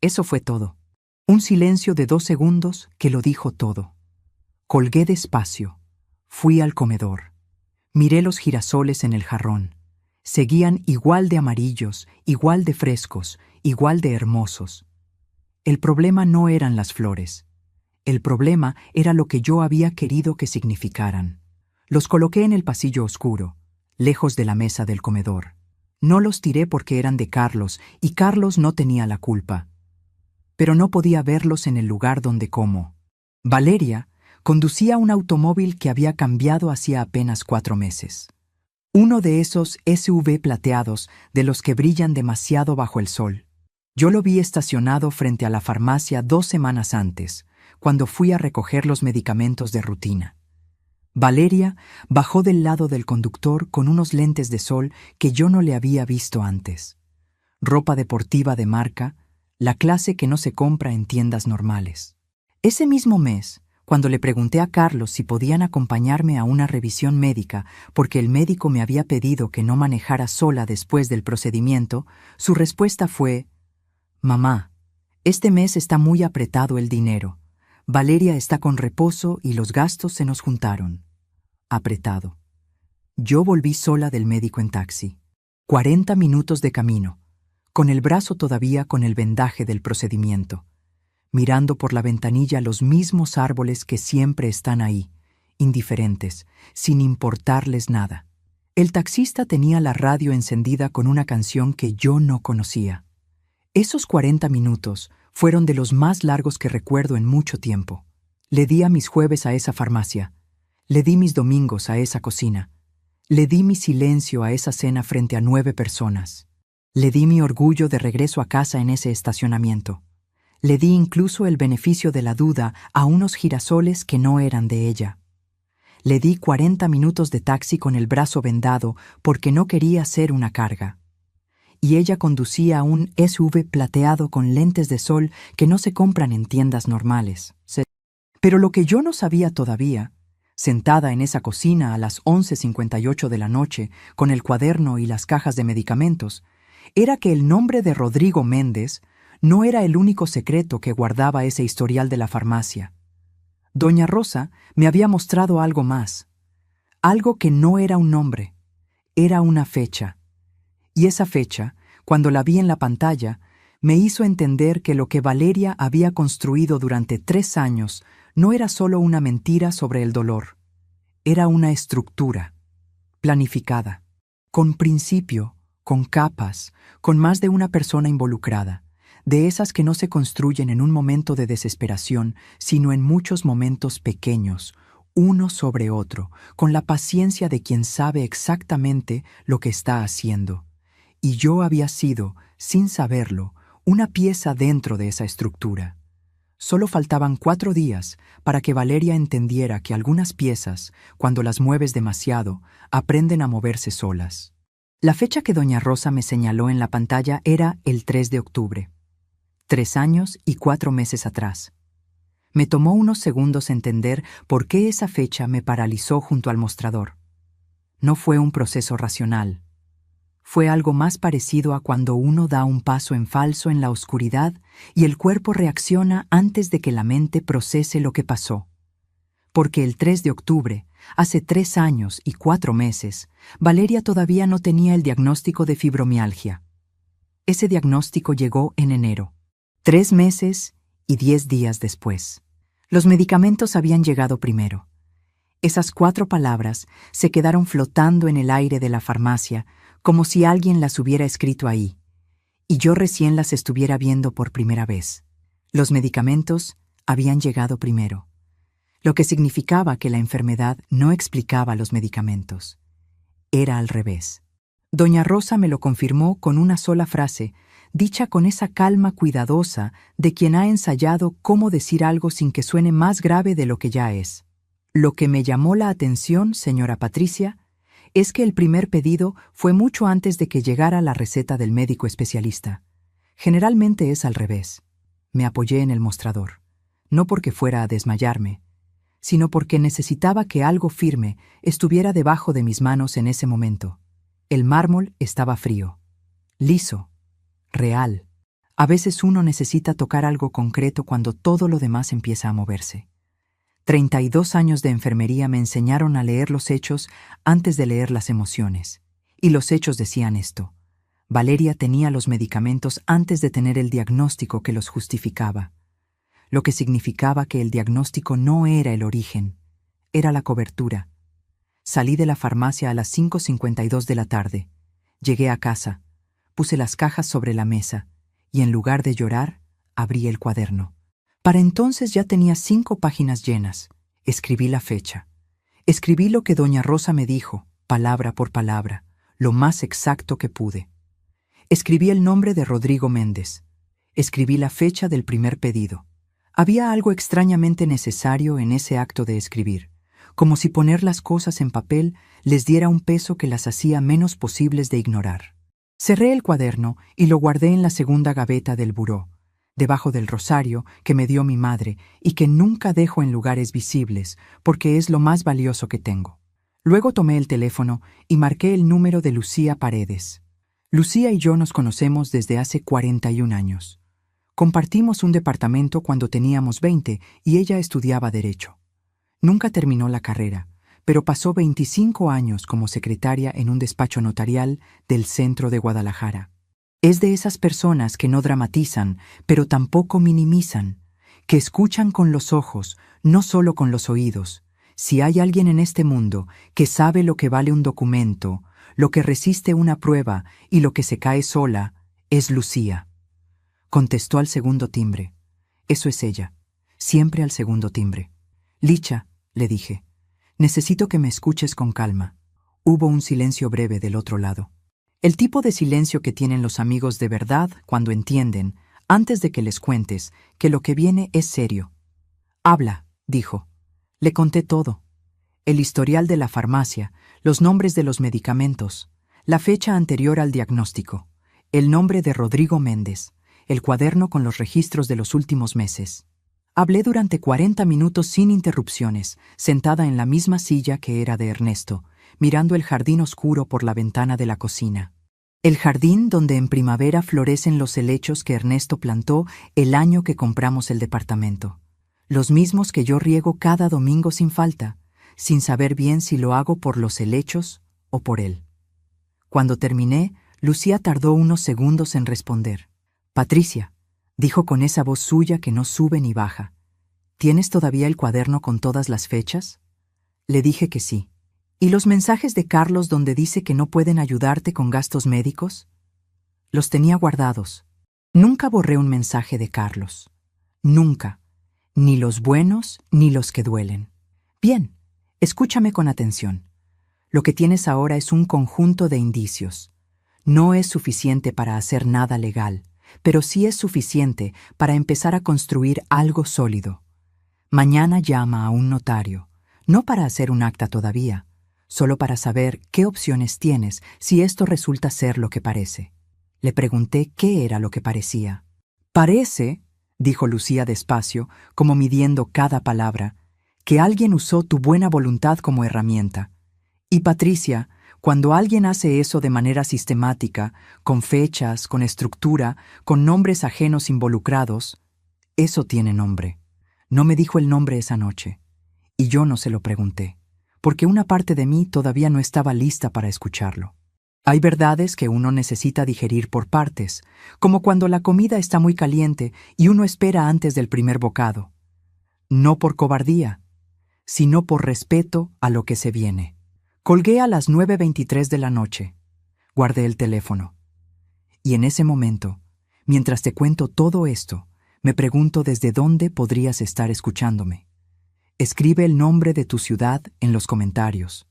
Eso fue todo. Un silencio de 2 segundos que lo dijo todo. Colgué despacio. Fui al comedor. Miré los girasoles en el jarrón. Seguían igual de amarillos, igual de frescos, igual de hermosos. El problema no eran las flores. El problema era lo que yo había querido que significaran. Los coloqué en el pasillo oscuro, lejos de la mesa del comedor. No los tiré porque eran de Carlos y Carlos no tenía la culpa. Pero no podía verlos en el lugar donde como. Valeria conducía un automóvil que había cambiado hacía apenas 4 meses. Uno de esos SUV plateados de los que brillan demasiado bajo el sol. Yo lo vi estacionado frente a la farmacia 2 semanas antes, cuando fui a recoger los medicamentos de rutina. Valeria bajó del lado del conductor con unos lentes de sol que yo no le había visto antes. Ropa deportiva de marca, la clase que no se compra en tiendas normales. Ese mismo mes, cuando le pregunté a Carlos si podían acompañarme a una revisión médica porque el médico me había pedido que no manejara sola después del procedimiento, su respuesta fue: «Mamá, este mes está muy apretado el dinero. Valeria está con reposo y los gastos se nos juntaron». Apretado. Yo volví sola del médico en taxi. 40 minutos de camino, con el brazo todavía con el vendaje del procedimiento, mirando por la ventanilla los mismos árboles que siempre están ahí, indiferentes, sin importarles nada. El taxista tenía la radio encendida con una canción que yo no conocía. Esos 40 minutos fueron de los más largos que recuerdo en mucho tiempo. Le di a mis jueves a esa farmacia. Le di mis domingos a esa cocina. Le di mi silencio a esa cena frente a 9 personas. Le di mi orgullo de regreso a casa en ese estacionamiento. Le di incluso el beneficio de la duda a unos girasoles que no eran de ella. Le di 40 minutos de taxi con el brazo vendado porque no quería ser una carga. Y ella conducía un SUV plateado con lentes de sol que no se compran en tiendas normales. Pero lo que yo no sabía todavía, sentada en esa cocina a las 11:58 de la noche con el cuaderno y las cajas de medicamentos, era que el nombre de Rodrigo Méndez no era el único secreto que guardaba ese historial de la farmacia. Doña Rosa me había mostrado algo más, algo que no era un nombre, era una fecha. Y esa fecha, cuando la vi en la pantalla, me hizo entender que lo que Valeria había construido durante 3 años no era solo una mentira sobre el dolor, era una estructura, planificada, con principio, con capas, con más de una persona involucrada, de esas que no se construyen en un momento de desesperación, sino en muchos momentos pequeños, uno sobre otro, con la paciencia de quien sabe exactamente lo que está haciendo. Y yo había sido, sin saberlo, una pieza dentro de esa estructura. Solo faltaban 4 días para que Valeria entendiera que algunas piezas, cuando las mueves demasiado, aprenden a moverse solas. La fecha que doña Rosa me señaló en la pantalla era el 3 de octubre. 3 años y 4 meses atrás. Me tomó unos segundos entender por qué esa fecha me paralizó junto al mostrador. No fue un proceso racional. Fue algo más parecido a cuando uno da un paso en falso en la oscuridad y el cuerpo reacciona antes de que la mente procese lo que pasó. Porque el 3 de octubre, hace 3 años y 4 meses, Valeria todavía no tenía el diagnóstico de fibromialgia. Ese diagnóstico llegó en enero, 3 meses y 10 días después. Los medicamentos habían llegado primero. Esas 4 palabras se quedaron flotando en el aire de la farmacia, como si alguien las hubiera escrito ahí, y yo recién las estuviera viendo por primera vez. Los medicamentos habían llegado primero, lo que significaba que la enfermedad no explicaba los medicamentos. Era al revés. Doña Rosa me lo confirmó con una sola frase, dicha con esa calma cuidadosa de quien ha ensayado cómo decir algo sin que suene más grave de lo que ya es. Lo que me llamó la atención, señora Patricia, es que el primer pedido fue mucho antes de que llegara la receta del médico especialista. Generalmente es al revés. Me apoyé en el mostrador, no porque fuera a desmayarme, sino porque necesitaba que algo firme estuviera debajo de mis manos en ese momento. El mármol estaba frío, liso, real. A veces uno necesita tocar algo concreto cuando todo lo demás empieza a moverse. 32 años de enfermería me enseñaron a leer los hechos antes de leer las emociones. Y los hechos decían esto: Valeria tenía los medicamentos antes de tener el diagnóstico que los justificaba, lo que significaba que el diagnóstico no era el origen, era la cobertura. Salí de la farmacia a las 5:52 de la tarde. Llegué a casa, puse las cajas sobre la mesa y en lugar de llorar, abrí el cuaderno. Para entonces ya tenía 5 páginas llenas. Escribí la fecha. Escribí lo que doña Rosa me dijo, palabra por palabra, lo más exacto que pude. Escribí el nombre de Rodrigo Méndez. Escribí la fecha del primer pedido. Había algo extrañamente necesario en ese acto de escribir, como si poner las cosas en papel les diera un peso que las hacía menos posibles de ignorar. Cerré el cuaderno y lo guardé en la segunda gaveta del buró, debajo del rosario que me dio mi madre y que nunca dejo en lugares visibles porque es lo más valioso que tengo. Luego tomé el teléfono y marqué el número de Lucía Paredes. Lucía y yo nos conocemos desde hace 41 años. Compartimos un departamento cuando teníamos 20 y ella estudiaba Derecho. Nunca terminó la carrera, pero pasó 25 años como secretaria en un despacho notarial del centro de Guadalajara. Es de esas personas que no dramatizan, pero tampoco minimizan, que escuchan con los ojos, no solo con los oídos. Si hay alguien en este mundo que sabe lo que vale un documento, lo que resiste una prueba y lo que se cae sola, es Lucía. Contestó al segundo timbre. Eso es ella, siempre al segundo timbre. Licha, le dije, necesito que me escuches con calma. Hubo un silencio breve del otro lado. El tipo de silencio que tienen los amigos de verdad cuando entienden, antes de que les cuentes, que lo que viene es serio. Habla, dijo. Le conté todo. El historial de la farmacia, los nombres de los medicamentos, la fecha anterior al diagnóstico, el nombre de Rodrigo Méndez, el cuaderno con los registros de los últimos meses. Hablé durante 40 minutos sin interrupciones, sentada en la misma silla que era de Ernesto, mirando el jardín oscuro por la ventana de la cocina. El jardín donde en primavera florecen los helechos que Ernesto plantó el año que compramos el departamento. Los mismos que yo riego cada domingo sin falta, sin saber bien si lo hago por los helechos o por él. Cuando terminé, Lucía tardó unos segundos en responder. Patricia, dijo con esa voz suya que no sube ni baja, ¿tienes todavía el cuaderno con todas las fechas? Le dije que sí. ¿Y los mensajes de Carlos donde dice que no pueden ayudarte con gastos médicos? Los tenía guardados. Nunca borré un mensaje de Carlos. Nunca. Ni los buenos ni los que duelen. Bien, escúchame con atención. Lo que tienes ahora es un conjunto de indicios. No es suficiente para hacer nada legal, pero sí es suficiente para empezar a construir algo sólido. Mañana llama a un notario, no para hacer un acta todavía, solo para saber qué opciones tienes si esto resulta ser lo que parece. Le pregunté qué era lo que parecía. Parece, dijo Lucía despacio, como midiendo cada palabra, que alguien usó tu buena voluntad como herramienta. Y Patricia, cuando alguien hace eso de manera sistemática, con fechas, con estructura, con nombres ajenos involucrados, eso tiene nombre. No me dijo el nombre esa noche, y yo no se lo pregunté, porque una parte de mí todavía no estaba lista para escucharlo. Hay verdades que uno necesita digerir por partes, como cuando la comida está muy caliente y uno espera antes del primer bocado. No por cobardía, sino por respeto a lo que se viene. Colgué a las 9:23 de la noche. Guardé el teléfono. Y en ese momento, mientras te cuento todo esto, me pregunto desde dónde podrías estar escuchándome. Escribe el nombre de tu ciudad en los comentarios.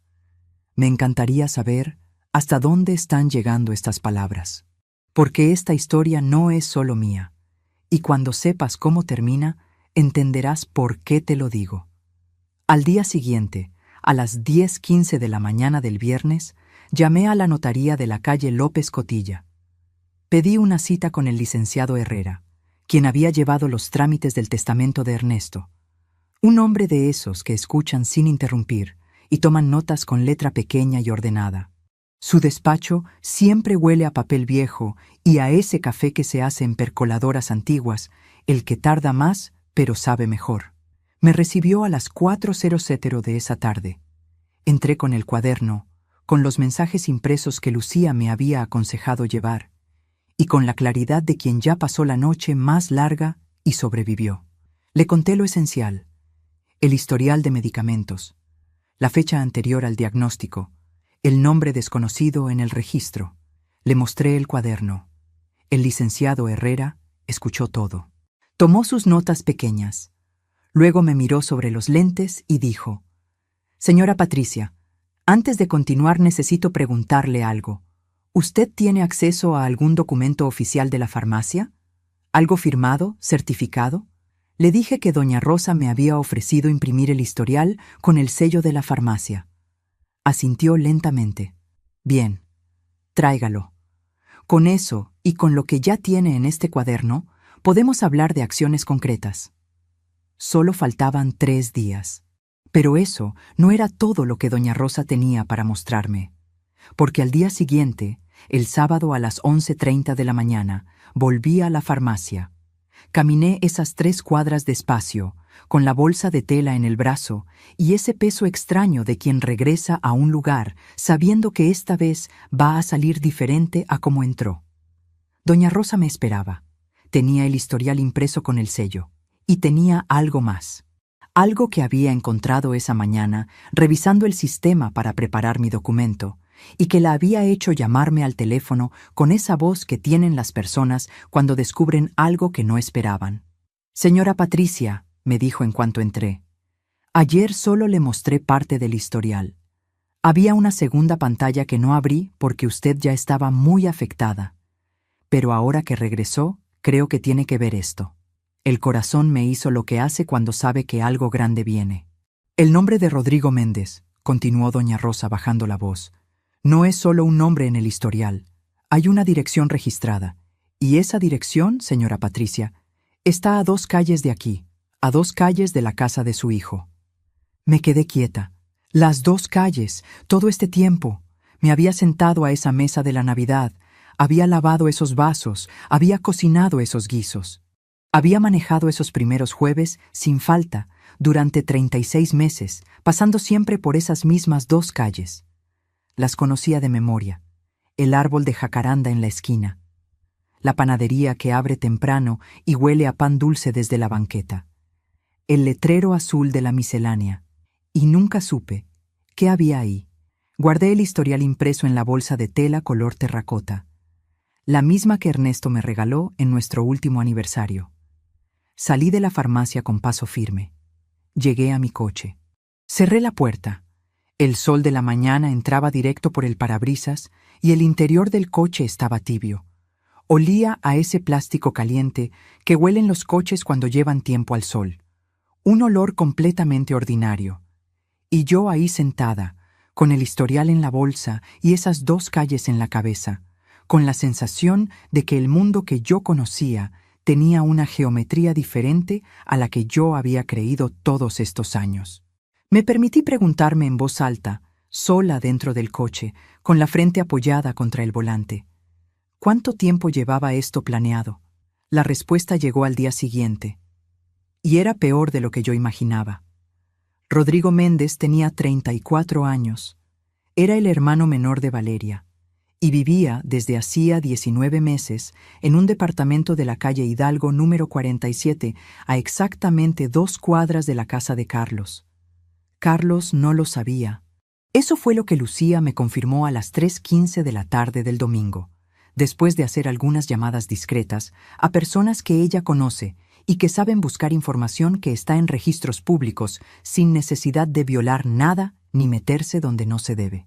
Me encantaría saber hasta dónde están llegando estas palabras. Porque esta historia no es solo mía. Y cuando sepas cómo termina, entenderás por qué te lo digo. Al día siguiente, a las 10:15 de la mañana del viernes, llamé a la notaría de la calle López Cotilla. Pedí una cita con el licenciado Herrera, quien había llevado los trámites del testamento de Ernesto. Un hombre de esos que escuchan sin interrumpir y toman notas con letra pequeña y ordenada. Su despacho siempre huele a papel viejo y a ese café que se hace en percoladoras antiguas, el que tarda más pero sabe mejor. Me recibió a las 4:00 de esa tarde. Entré con el cuaderno, con los mensajes impresos que Lucía me había aconsejado llevar, y con la claridad de quien ya pasó la noche más larga y sobrevivió. Le conté lo esencial: el historial de medicamentos, la fecha anterior al diagnóstico, el nombre desconocido en el registro. Le mostré el cuaderno. El licenciado Herrera escuchó todo. Tomó sus notas pequeñas. Luego me miró sobre los lentes y dijo: «Señora Patricia, antes de continuar necesito preguntarle algo. ¿Usted tiene acceso a algún documento oficial de la farmacia? ¿Algo firmado, certificado?» Le dije que doña Rosa me había ofrecido imprimir el historial con el sello de la farmacia. Asintió lentamente. «Bien, tráigalo. Con eso y con lo que ya tiene en este cuaderno, podemos hablar de acciones concretas». Solo faltaban 3 días. Pero eso no era todo lo que doña Rosa tenía para mostrarme, porque al día siguiente, el sábado a las 11:30 de la mañana, volví a la farmacia. Caminé esas 3 cuadras despacio, con la bolsa de tela en el brazo y ese peso extraño de quien regresa a un lugar sabiendo que esta vez va a salir diferente a como entró. Doña Rosa me esperaba. Tenía el historial impreso con el sello. Y tenía algo más. Algo que había encontrado esa mañana revisando el sistema para preparar mi documento y que la había hecho llamarme al teléfono con esa voz que tienen las personas cuando descubren algo que no esperaban. «Señora Patricia», me dijo en cuanto entré, «ayer solo le mostré parte del historial. Había una segunda pantalla que no abrí porque usted ya estaba muy afectada. Pero ahora que regresó, creo que tiene que ver esto». El corazón me hizo lo que hace cuando sabe que algo grande viene. «El nombre de Rodrigo Méndez», continuó doña Rosa bajando la voz, «no es solo un nombre en el historial. Hay una dirección registrada. Y esa dirección, señora Patricia, está a 2 calles de aquí, a 2 calles de la casa de su hijo». Me quedé quieta. Las 2 calles, todo este tiempo. Me había sentado a esa mesa de la Navidad, había lavado esos vasos, había cocinado esos guisos. Había manejado esos primeros jueves sin falta, durante 36 meses, pasando siempre por esas mismas 2 calles. Las conocía de memoria. El árbol de jacaranda en la esquina. La panadería que abre temprano y huele a pan dulce desde la banqueta. El letrero azul de la miscelánea. Y nunca supe qué había ahí. Guardé el historial impreso en la bolsa de tela color terracota. La misma que Ernesto me regaló en nuestro último aniversario. Salí de la farmacia con paso firme. Llegué a mi coche. Cerré la puerta. El sol de la mañana entraba directo por el parabrisas y el interior del coche estaba tibio. Olía a ese plástico caliente que huelen los coches cuando llevan tiempo al sol. Un olor completamente ordinario. Y yo ahí sentada, con el historial en la bolsa y esas 2 calles en la cabeza, con la sensación de que el mundo que yo conocía tenía una geometría diferente a la que yo había creído todos estos años. Me permití preguntarme en voz alta, sola dentro del coche, con la frente apoyada contra el volante. ¿Cuánto tiempo llevaba esto planeado? La respuesta llegó al día siguiente. Y era peor de lo que yo imaginaba. Rodrigo Méndez tenía 34 años. Era el hermano menor de Valeria. Y vivía desde hacía 19 meses en un departamento de la calle Hidalgo número 47, a exactamente 2 cuadras de la casa de Carlos. Carlos no lo sabía. Eso fue lo que Lucía me confirmó a las 3:15 de la tarde del domingo, después de hacer algunas llamadas discretas a personas que ella conoce y que saben buscar información que está en registros públicos sin necesidad de violar nada ni meterse donde no se debe.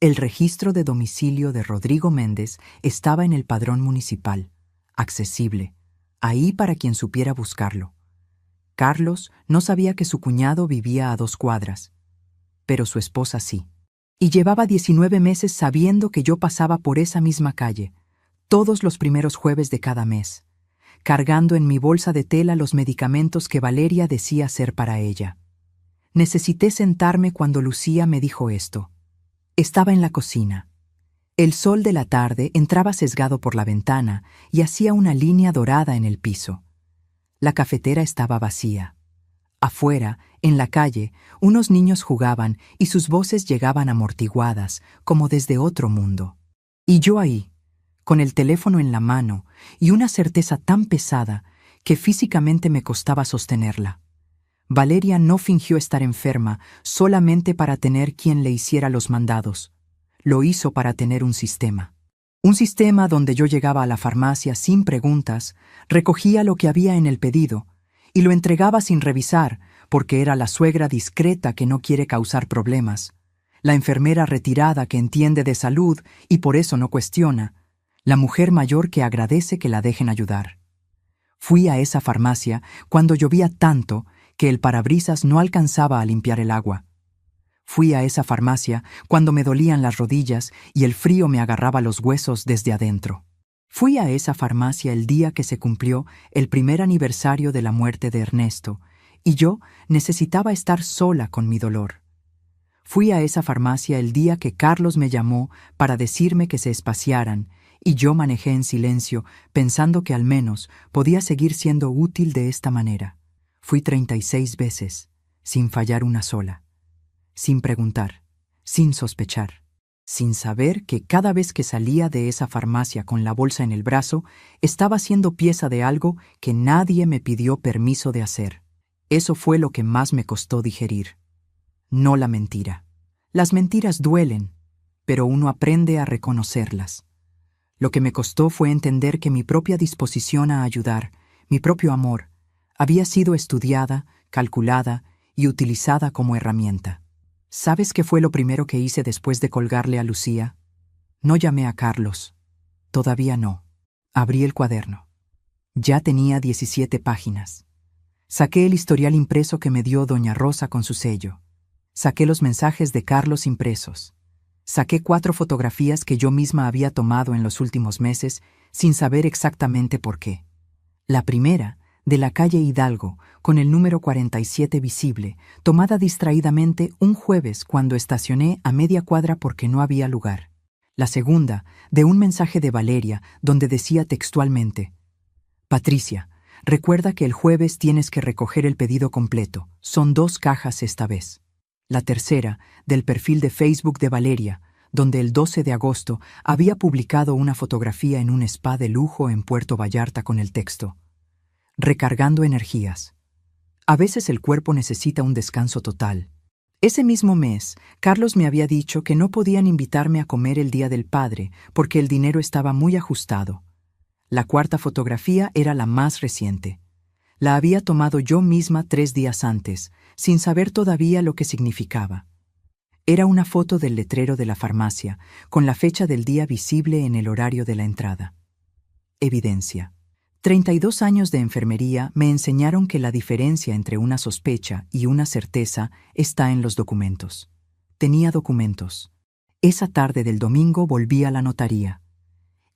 El registro de domicilio de Rodrigo Méndez estaba en el padrón municipal, accesible, ahí para quien supiera buscarlo. Carlos no sabía que su cuñado vivía a 2 cuadras, pero su esposa sí. Y llevaba 19 meses sabiendo que yo pasaba por esa misma calle, todos los primeros jueves de cada mes, cargando en mi bolsa de tela los medicamentos que Valeria decía ser para ella. Necesité sentarme cuando Lucía me dijo esto. Estaba en la cocina. El sol de la tarde entraba sesgado por la ventana y hacía una línea dorada en el piso. La cafetera estaba vacía. Afuera, en la calle, unos niños jugaban y sus voces llegaban amortiguadas, como desde otro mundo. Y yo ahí, con el teléfono en la mano y una certeza tan pesada que físicamente me costaba sostenerla. Valeria no fingió estar enferma solamente para tener quien le hiciera los mandados. Lo hizo para tener un sistema. Un sistema donde yo llegaba a la farmacia sin preguntas, recogía lo que había en el pedido y lo entregaba sin revisar, porque era la suegra discreta que no quiere causar problemas, la enfermera retirada que entiende de salud y por eso no cuestiona, la mujer mayor que agradece que la dejen ayudar. Fui a esa farmacia cuando llovía tanto que el parabrisas no alcanzaba a limpiar el agua. Fui a esa farmacia cuando me dolían las rodillas y el frío me agarraba los huesos desde adentro. Fui a esa farmacia el día que se cumplió el primer aniversario de la muerte de Ernesto, y yo necesitaba estar sola con mi dolor. Fui a esa farmacia el día que Carlos me llamó para decirme que se espaciaran, y yo manejé en silencio, pensando que al menos podía seguir siendo útil de esta manera. Fui 36 veces, sin fallar una sola, sin preguntar, sin sospechar, sin saber que cada vez que salía de esa farmacia con la bolsa en el brazo, estaba siendo pieza de algo que nadie me pidió permiso de hacer. Eso fue lo que más me costó digerir. No la mentira. Las mentiras duelen, pero uno aprende a reconocerlas. Lo que me costó fue entender que mi propia disposición a ayudar, mi propio amor, había sido estudiada, calculada y utilizada como herramienta. ¿Sabes qué fue lo primero que hice después de colgarle a Lucía? No llamé a Carlos. Todavía no. Abrí el cuaderno. Ya tenía 17 páginas. Saqué el historial impreso que me dio doña Rosa con su sello. Saqué los mensajes de Carlos impresos. Saqué 4 fotografías que yo misma había tomado en los últimos meses sin saber exactamente por qué. La primera, de la calle Hidalgo, con el número 47 visible, tomada distraídamente un jueves cuando estacioné a media cuadra porque no había lugar. La segunda, de un mensaje de Valeria, donde decía textualmente: Patricia, recuerda que el jueves tienes que recoger el pedido completo. Son 2 cajas esta vez. La tercera, del perfil de Facebook de Valeria, donde el 12 de agosto había publicado una fotografía en un spa de lujo en Puerto Vallarta con el texto: recargando energías. A veces el cuerpo necesita un descanso total. Ese mismo mes, Carlos me había dicho que no podían invitarme a comer el Día del Padre porque el dinero estaba muy ajustado. La 4ª fotografía era la más reciente. La había tomado yo misma 3 días antes, sin saber todavía lo que significaba. Era una foto del letrero de la farmacia, con la fecha del día visible en el horario de la entrada. Evidencia. 32 años de enfermería me enseñaron que la diferencia entre una sospecha y una certeza está en los documentos. Tenía documentos. Esa tarde del domingo volví a la notaría.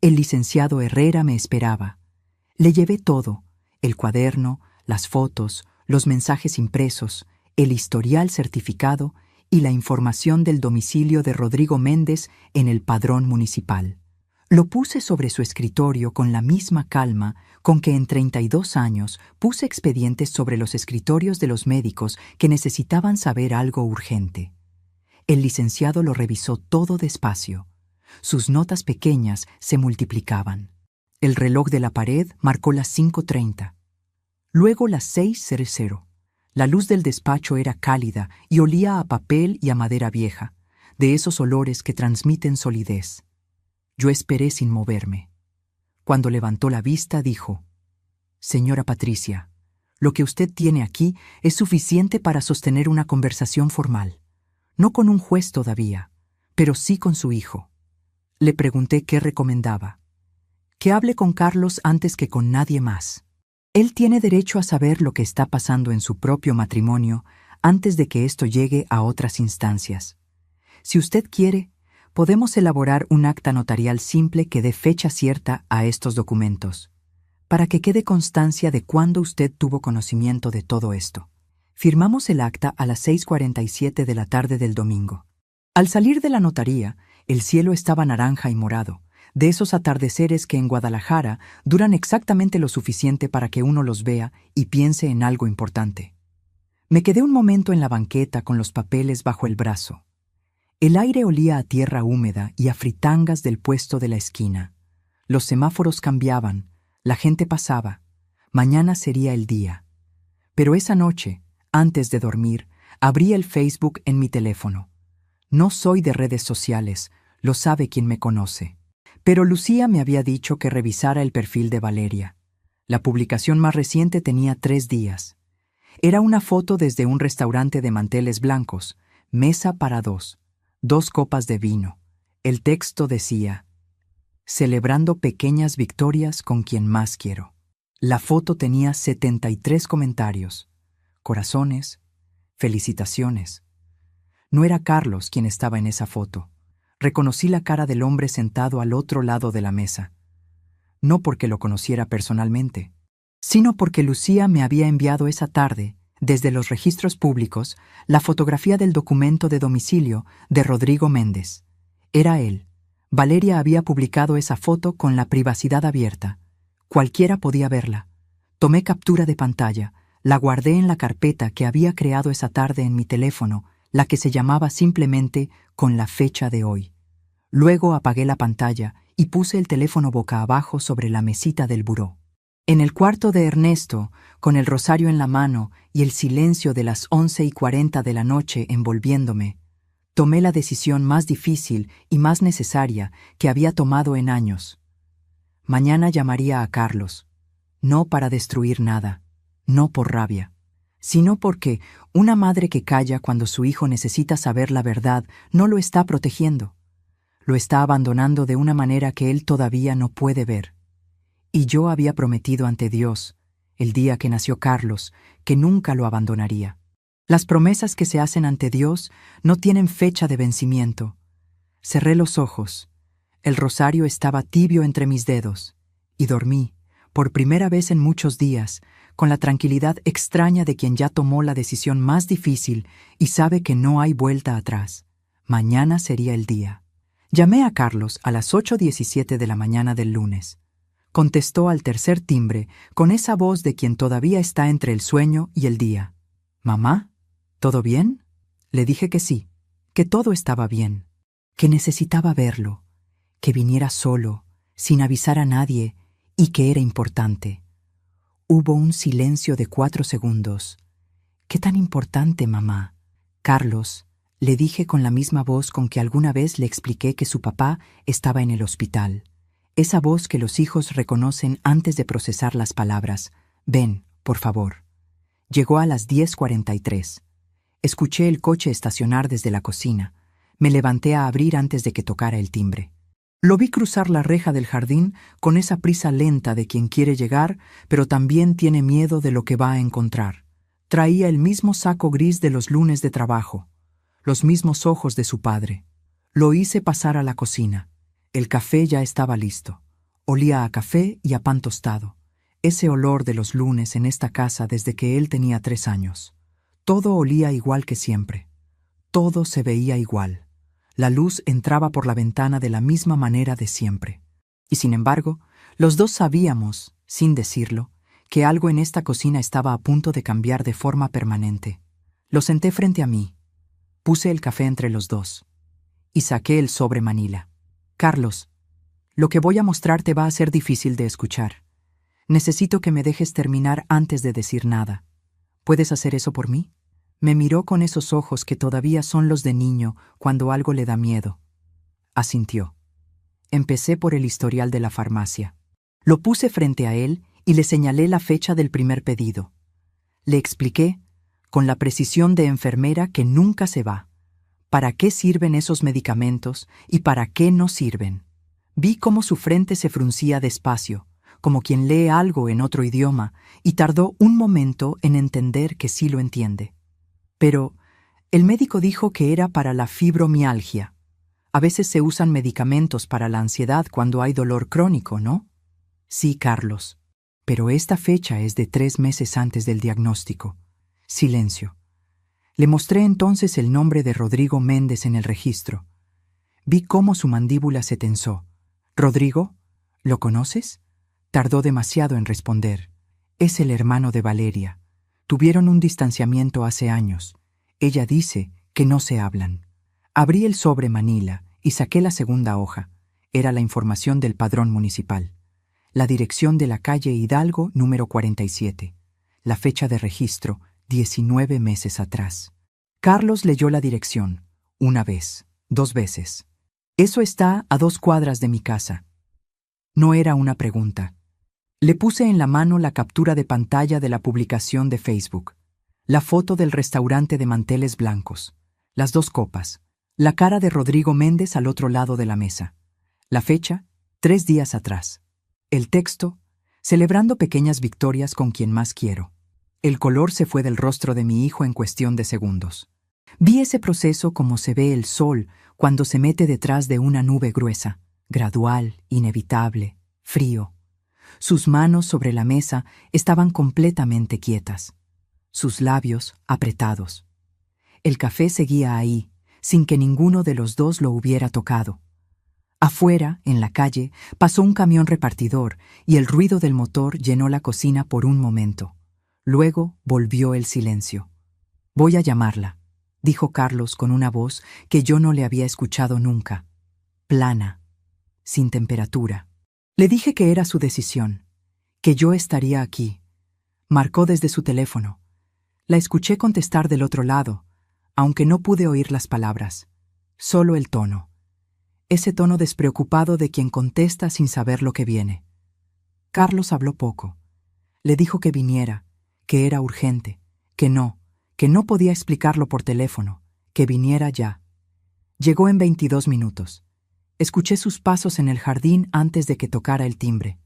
El licenciado Herrera me esperaba. Le llevé todo: el cuaderno, las fotos, los mensajes impresos, el historial certificado y la información del domicilio de Rodrigo Méndez en el padrón municipal. Lo puse sobre su escritorio con la misma calma con que en 32 años puse expedientes sobre los escritorios de los médicos que necesitaban saber algo urgente. El licenciado lo revisó todo despacio. Sus notas pequeñas se multiplicaban. El reloj de la pared marcó las 5:30. Luego las 6:00. La luz del despacho era cálida y olía a papel y a madera vieja, de esos olores que transmiten solidez. Yo esperé sin moverme. Cuando levantó la vista, dijo: Señora Patricia, lo que usted tiene aquí es suficiente para sostener una conversación formal. No con un juez todavía, pero sí con su hijo. Le pregunté qué recomendaba. Que hable con Carlos antes que con nadie más. Él tiene derecho a saber lo que está pasando en su propio matrimonio antes de que esto llegue a otras instancias. Si usted quiere, podemos elaborar un acta notarial simple que dé fecha cierta a estos documentos, para que quede constancia de cuándo usted tuvo conocimiento de todo esto. Firmamos el acta a las 6:47 de la tarde del domingo. Al salir de la notaría, el cielo estaba naranja y morado, de esos atardeceres que en Guadalajara duran exactamente lo suficiente para que uno los vea y piense en algo importante. Me quedé un momento en la banqueta con los papeles bajo el brazo. El aire olía a tierra húmeda y a fritangas del puesto de la esquina. Los semáforos cambiaban, la gente pasaba. Mañana sería el día. Pero esa noche, antes de dormir, abrí el Facebook en mi teléfono. No soy de redes sociales, lo sabe quien me conoce. Pero Lucía me había dicho que revisara el perfil de Valeria. La publicación más reciente tenía 3 días. Era una foto desde un restaurante de manteles blancos, mesa para 2, 2 copas de vino. El texto decía: celebrando pequeñas victorias con quien más quiero. La foto tenía 73 comentarios, corazones, felicitaciones. No era Carlos quien estaba en esa foto. Reconocí la cara del hombre sentado al otro lado de la mesa. No porque lo conociera personalmente, sino porque Lucía me había enviado esa tarde, desde los registros públicos, la fotografía del documento de domicilio de Rodrigo Méndez. Era él. Valeria había publicado esa foto con la privacidad abierta. Cualquiera podía verla. Tomé captura de pantalla, la guardé en la carpeta que había creado esa tarde en mi teléfono, la que se llamaba simplemente con la fecha de hoy. Luego apagué la pantalla y puse el teléfono boca abajo sobre la mesita del buró. En el cuarto de Ernesto, con el rosario en la mano y el silencio de las 11:40 de la noche envolviéndome, tomé la decisión más difícil y más necesaria que había tomado en años. Mañana llamaría a Carlos, no para destruir nada, no por rabia, sino porque una madre que calla cuando su hijo necesita saber la verdad no lo está protegiendo. Lo está abandonando de una manera que él todavía no puede ver. Y yo había prometido ante Dios, el día que nació Carlos, que nunca lo abandonaría. Las promesas que se hacen ante Dios no tienen fecha de vencimiento. Cerré los ojos. El rosario estaba tibio entre mis dedos, y dormí, por primera vez en muchos días, con la tranquilidad extraña de quien ya tomó la decisión más difícil y sabe que no hay vuelta atrás. Mañana sería el día. Llamé a Carlos a las 8:17 de la mañana del lunes. Contestó al tercer timbre con esa voz de quien todavía está entre el sueño y el día. «¿Mamá? ¿Todo bien?» Le dije que sí, que todo estaba bien, que necesitaba verlo, que viniera solo, sin avisar a nadie, y que era importante. Hubo un silencio de 4 segundos. «¿Qué tan importante, mamá?» «Carlos», le dije con la misma voz con que alguna vez le expliqué que su papá estaba en el hospital. Esa voz que los hijos reconocen antes de procesar las palabras. «Ven, por favor». Llegó a las 10:43. Escuché el coche estacionar desde la cocina. Me levanté a abrir antes de que tocara el timbre. Lo vi cruzar la reja del jardín con esa prisa lenta de quien quiere llegar, pero también tiene miedo de lo que va a encontrar. Traía el mismo saco gris de los lunes de trabajo, los mismos ojos de su padre. Lo hice pasar a la cocina. El café ya estaba listo. Olía a café y a pan tostado. Ese olor de los lunes en esta casa desde que él tenía 3 años. Todo olía igual que siempre. Todo se veía igual. La luz entraba por la ventana de la misma manera de siempre. Y sin embargo, los dos sabíamos, sin decirlo, que algo en esta cocina estaba a punto de cambiar de forma permanente. Lo senté frente a mí. Puse el café entre los dos. Y saqué el sobre Manila. «Carlos, lo que voy a mostrarte va a ser difícil de escuchar. Necesito que me dejes terminar antes de decir nada. ¿Puedes hacer eso por mí?» Me miró con esos ojos que todavía son los de niño cuando algo le da miedo. Asintió. Empecé por el historial de la farmacia. Lo puse frente a él y le señalé la fecha del primer pedido. Le expliqué, con la precisión de enfermera que nunca se va, para qué sirven esos medicamentos y para qué no sirven. Vi cómo su frente se fruncía despacio, como quien lee algo en otro idioma, y tardó un momento en entender que sí lo entiende. Pero el médico dijo que era para la fibromialgia. A veces se usan medicamentos para la ansiedad cuando hay dolor crónico, ¿no? Sí, Carlos. Pero esta fecha es de 3 meses antes del diagnóstico. Silencio. Le mostré entonces el nombre de Rodrigo Méndez en el registro. Vi cómo su mandíbula se tensó. «¿Rodrigo? ¿Lo conoces?» Tardó demasiado en responder. «Es el hermano de Valeria. Tuvieron un distanciamiento hace años. Ella dice que no se hablan. Abrí el sobre Manila y saqué la segunda hoja. Era la información del padrón municipal. La dirección de la calle Hidalgo, número 47. La fecha de registro, 19 meses atrás. Carlos leyó la dirección. Una vez, 2 veces. Eso está a 2 cuadras de mi casa. No era una pregunta. Le puse en la mano la captura de pantalla de la publicación de Facebook. La foto del restaurante de manteles blancos. Las 2 copas. La cara de Rodrigo Méndez al otro lado de la mesa. La fecha, 3 días atrás. El texto, celebrando pequeñas victorias con quien más quiero. El color se fue del rostro de mi hijo en cuestión de segundos. Vi ese proceso como se ve el sol cuando se mete detrás de una nube gruesa, gradual, inevitable, frío. Sus manos sobre la mesa estaban completamente quietas, sus labios apretados. El café seguía ahí, sin que ninguno de los dos lo hubiera tocado. Afuera, en la calle, pasó un camión repartidor y el ruido del motor llenó la cocina por un momento. Luego volvió el silencio. «Voy a llamarla», dijo Carlos con una voz que yo no le había escuchado nunca. Plana, sin temperatura. Le dije que era su decisión, que yo estaría aquí. Marcó desde su teléfono. La escuché contestar del otro lado, aunque no pude oír las palabras, solo el tono. Ese tono despreocupado de quien contesta sin saber lo que viene. Carlos habló poco. Le dijo que viniera, que era urgente, que no podía explicarlo por teléfono, que viniera ya. Llegó en 22 minutos. Escuché sus pasos en el jardín antes de que tocara el timbre.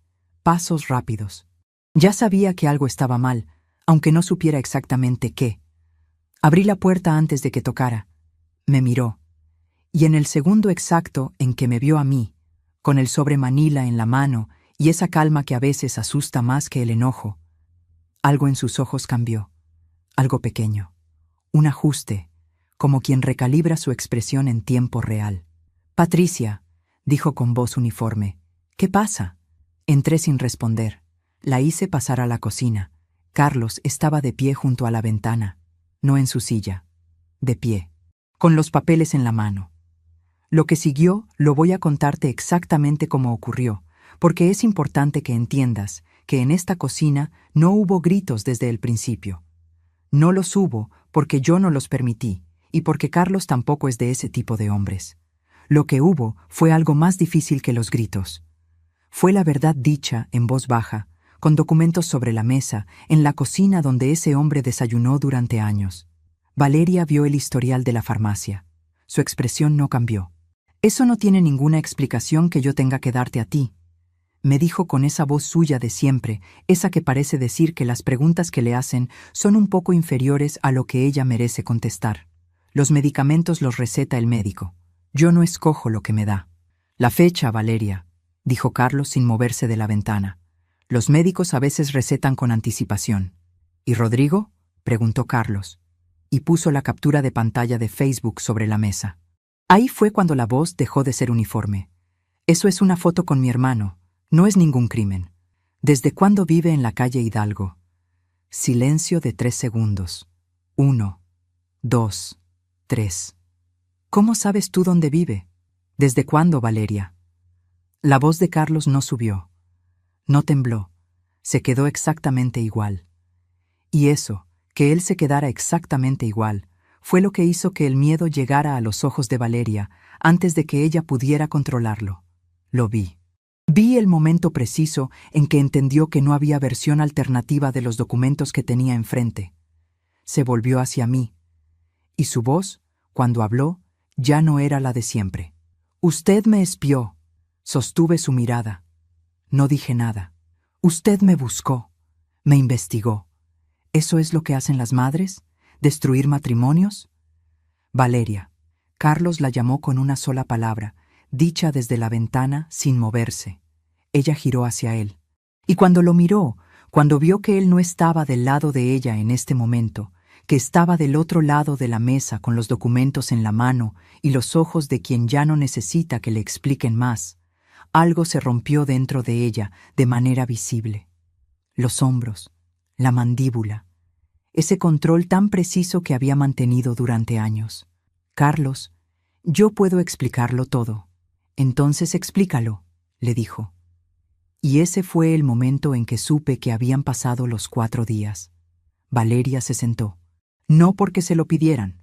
Pasos rápidos. Ya sabía que algo estaba mal, aunque no supiera exactamente qué. Abrí la puerta antes de que tocara. Me miró. Y en el segundo exacto en que me vio a mí, con el sobre Manila en la mano y esa calma que a veces asusta más que el enojo, algo en sus ojos cambió. Algo pequeño. Un ajuste, como quien recalibra su expresión en tiempo real. «Patricia», dijo con voz uniforme. «¿Qué pasa?» Entré sin responder. La hice pasar a la cocina. Carlos estaba de pie junto a la ventana, no en su silla. De pie, con los papeles en la mano. Lo que siguió lo voy a contarte exactamente como ocurrió, porque es importante que entiendas que en esta cocina no hubo gritos desde el principio. No los hubo porque yo no los permití y porque Carlos tampoco es de ese tipo de hombres. Lo que hubo fue algo más difícil que los gritos. Fue la verdad dicha en voz baja, con documentos sobre la mesa, en la cocina donde ese hombre desayunó durante años. Valeria vio el historial de la farmacia. Su expresión no cambió. «Eso no tiene ninguna explicación que yo tenga que darte a ti», me dijo con esa voz suya de siempre, esa que parece decir que las preguntas que le hacen son un poco inferiores a lo que ella merece contestar. Los medicamentos los receta el médico. Yo no escojo lo que me da. «La fecha, Valeria», dijo Carlos sin moverse de la ventana. «Los médicos a veces recetan con anticipación». «¿Y Rodrigo?», preguntó Carlos, y puso la captura de pantalla de Facebook sobre la mesa. Ahí fue cuando la voz dejó de ser uniforme. «Eso es una foto con mi hermano. No es ningún crimen. ¿Desde cuándo vive en la calle Hidalgo?» Silencio de 3 segundos. 1, 2, 3. «¿Cómo sabes tú dónde vive? ¿Desde cuándo, Valeria?» La voz de Carlos no subió. No tembló. Se quedó exactamente igual. Y eso, que él se quedara exactamente igual, fue lo que hizo que el miedo llegara a los ojos de Valeria antes de que ella pudiera controlarlo. Lo vi. Vi el momento preciso en que entendió que no había versión alternativa de los documentos que tenía enfrente. Se volvió hacia mí, y su voz, cuando habló, ya no era la de siempre. «Usted me espió», sostuve su mirada. No dije nada. «Usted me buscó, me investigó. ¿Eso es lo que hacen las madres? ¿Destruir matrimonios?» «Valeria», Carlos la llamó con una sola palabra, dicha desde la ventana sin moverse. Ella giró hacia él. Y cuando lo miró, cuando vio que él no estaba del lado de ella en este momento, que estaba del otro lado de la mesa con los documentos en la mano y los ojos de quien ya no necesita que le expliquen más, algo se rompió dentro de ella de manera visible. Los hombros, la mandíbula. ese control tan preciso que había mantenido durante años. Carlos, yo puedo explicarlo todo. Entonces explícalo, le dijo. Y ese fue el momento en que supe que habían pasado los 4 días. Valeria se sentó. No porque se lo pidieran.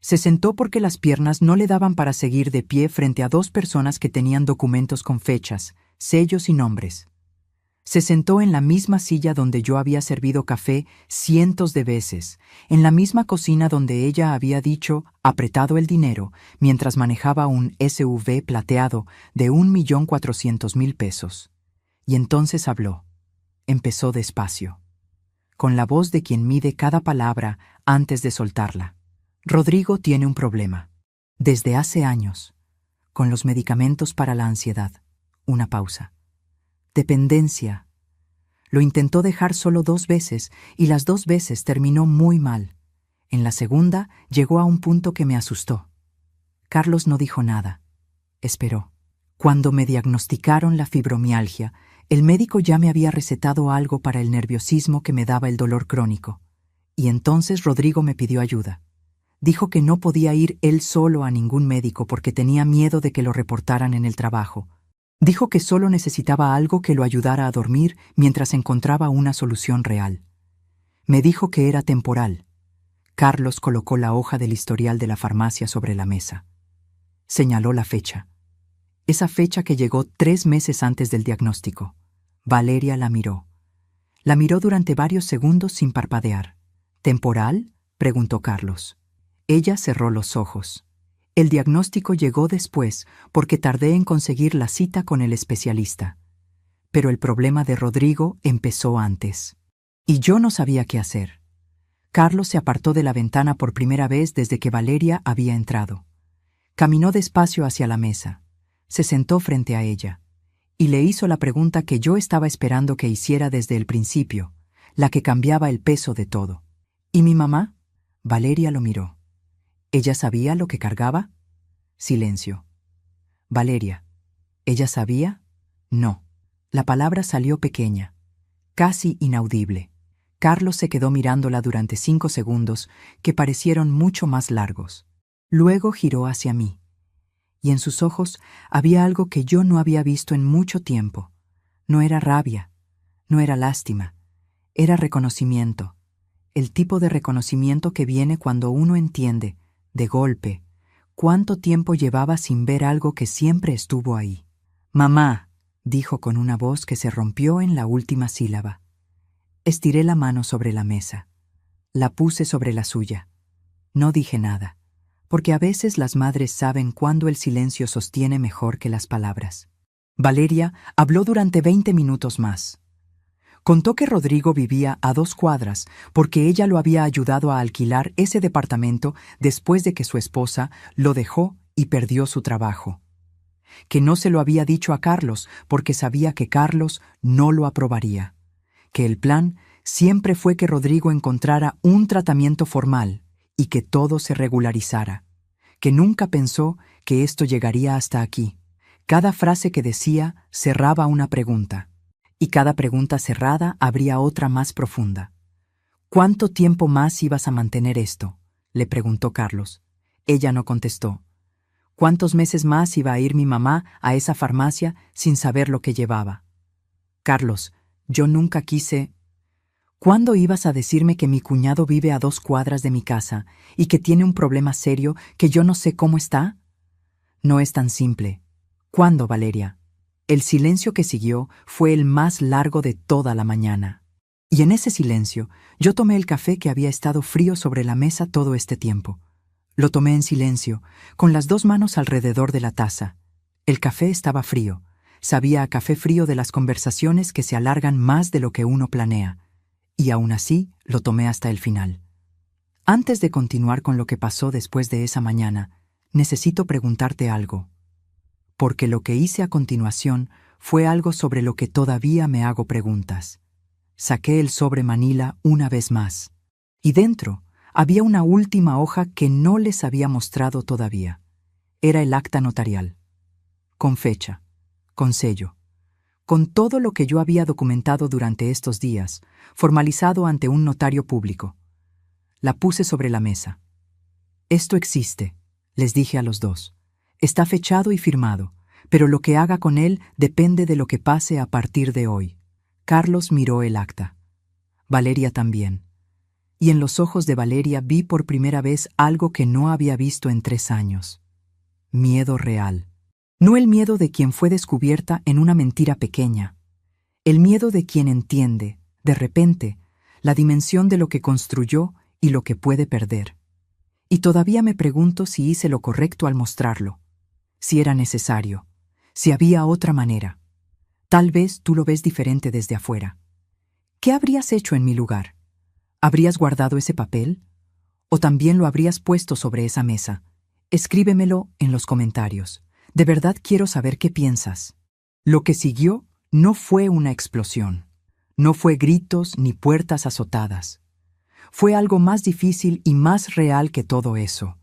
Se sentó porque las piernas no le daban para seguir de pie frente a 2 personas que tenían documentos con fechas, sellos y nombres. Se sentó en la misma silla donde yo había servido café cientos de veces, en la misma cocina donde ella había dicho, apretado el dinero, mientras manejaba un SUV plateado de 1.400.000 pesos. Y entonces habló. Empezó despacio, con la voz de quien mide cada palabra antes de soltarla. Rodrigo tiene un problema. Desde hace años, con los medicamentos para la ansiedad. Una pausa. Dependencia. Lo intentó dejar solo 2 veces y las 2 veces terminó muy mal. En la segunda llegó a un punto que me asustó. Carlos no dijo nada. Esperó. Cuando me diagnosticaron la fibromialgia, el médico ya me había recetado algo para el nerviosismo que me daba el dolor crónico. Y entonces Rodrigo me pidió ayuda. Dijo que no podía ir él solo a ningún médico porque tenía miedo de que lo reportaran en el trabajo. Dijo que solo necesitaba algo que lo ayudara a dormir mientras encontraba una solución real. Me dijo que era temporal. Carlos colocó la hoja del historial de la farmacia sobre la mesa. Señaló la fecha. Esa fecha que llegó 3 meses antes del diagnóstico. Valeria la miró. La miró durante varios segundos sin parpadear. ¿Temporal?, preguntó Carlos. Ella cerró los ojos. El diagnóstico llegó después porque tardé en conseguir la cita con el especialista. Pero el problema de Rodrigo empezó antes. Y yo no sabía qué hacer. Carlos se apartó de la ventana por primera vez desde que Valeria había entrado. Caminó despacio hacia la mesa. Se sentó frente a ella. Y le hizo la pregunta que yo estaba esperando que hiciera desde el principio, la que cambiaba el peso de todo. ¿Y mi mamá? Valeria lo miró. ¿Ella sabía lo que cargaba? Silencio. Valeria, ¿ella sabía? No. La palabra salió pequeña, casi inaudible. Carlos se quedó mirándola durante 5 segundos, que parecieron mucho más largos. Luego giró hacia mí. Y en sus ojos había algo que yo no había visto en mucho tiempo. No era rabia, no era lástima, era reconocimiento. El tipo de reconocimiento que viene cuando uno entiende, de golpe, cuánto tiempo llevaba sin ver algo que siempre estuvo ahí. «Mamá», dijo con una voz que se rompió en la última sílaba. Estiré la mano sobre la mesa. La puse sobre la suya. No dije nada, porque a veces las madres saben cuándo el silencio sostiene mejor que las palabras. Valeria habló durante 20 minutos más. Contó que Rodrigo vivía a 2 cuadras porque ella lo había ayudado a alquilar ese departamento después de que su esposa lo dejó y perdió su trabajo. Que no se lo había dicho a Carlos porque sabía que Carlos no lo aprobaría. Que el plan siempre fue que Rodrigo encontrara un tratamiento formal y que todo se regularizara. Que nunca pensó que esto llegaría hasta aquí. Cada frase que decía cerraba una pregunta. Y cada pregunta cerrada abría otra más profunda. «¿Cuánto tiempo más ibas a mantener esto?», le preguntó Carlos. Ella no contestó. «¿Cuántos meses más iba a ir mi mamá a esa farmacia sin saber lo que llevaba?». «Carlos, yo nunca quise...». «¿Cuándo ibas a decirme que mi cuñado vive a 2 cuadras de mi casa y que tiene un problema serio que yo no sé cómo está?». «No es tan simple». «¿Cuándo, Valeria?». El silencio que siguió fue el más largo de toda la mañana. Y en ese silencio, yo tomé el café que había estado frío sobre la mesa todo este tiempo. Lo tomé en silencio, con las 2 manos alrededor de la taza. El café estaba frío. Sabía a café frío de las conversaciones que se alargan más de lo que uno planea. Y aún así, lo tomé hasta el final. Antes de continuar con lo que pasó después de esa mañana, necesito preguntarte algo. Porque lo que hice a continuación fue algo sobre lo que todavía me hago preguntas. Saqué el sobre manila una vez más, y dentro había una última hoja que no les había mostrado todavía. Era el acta notarial, con fecha, con sello, con todo lo que yo había documentado durante estos días, formalizado ante un notario público. La puse sobre la mesa. Esto existe, les dije a los dos. Está fechado y firmado, pero lo que haga con él depende de lo que pase a partir de hoy. Carlos miró el acta. Valeria también. Y en los ojos de Valeria vi por primera vez algo que no había visto en 3 años. Miedo real. No el miedo de quien fue descubierta en una mentira pequeña. El miedo de quien entiende, de repente, la dimensión de lo que construyó y lo que puede perder. Y todavía me pregunto si hice lo correcto al mostrarlo, si era necesario, si había otra manera. Tal vez tú lo ves diferente desde afuera. ¿Qué habrías hecho en mi lugar? ¿Habrías guardado ese papel? ¿O también lo habrías puesto sobre esa mesa? Escríbemelo en los comentarios. De verdad quiero saber qué piensas. Lo que siguió no fue una explosión. No fue gritos ni puertas azotadas. Fue algo más difícil y más real que todo eso.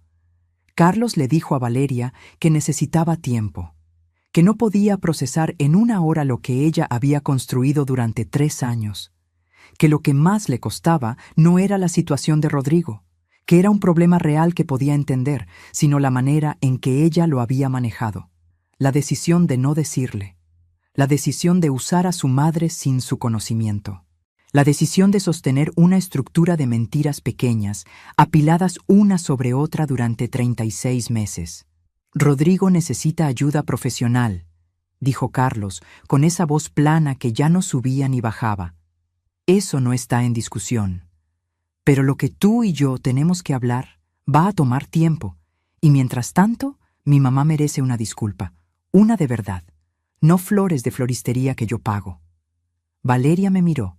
Carlos le dijo a Valeria que necesitaba tiempo, que no podía procesar en 1 hora lo que ella había construido durante 3 años, que lo que más le costaba no era la situación de Rodrigo, que era un problema real que podía entender, sino la manera en que ella lo había manejado, la decisión de no decirle, la decisión de usar a su madre sin su conocimiento. La decisión de sostener una estructura de mentiras pequeñas, apiladas una sobre otra durante 36 meses. Rodrigo necesita ayuda profesional, dijo Carlos, con esa voz plana que ya no subía ni bajaba. Eso no está en discusión. Pero lo que tú y yo tenemos que hablar va a tomar tiempo, y mientras tanto, mi mamá merece una disculpa, una de verdad, no flores de floristería que yo pago. Valeria me miró.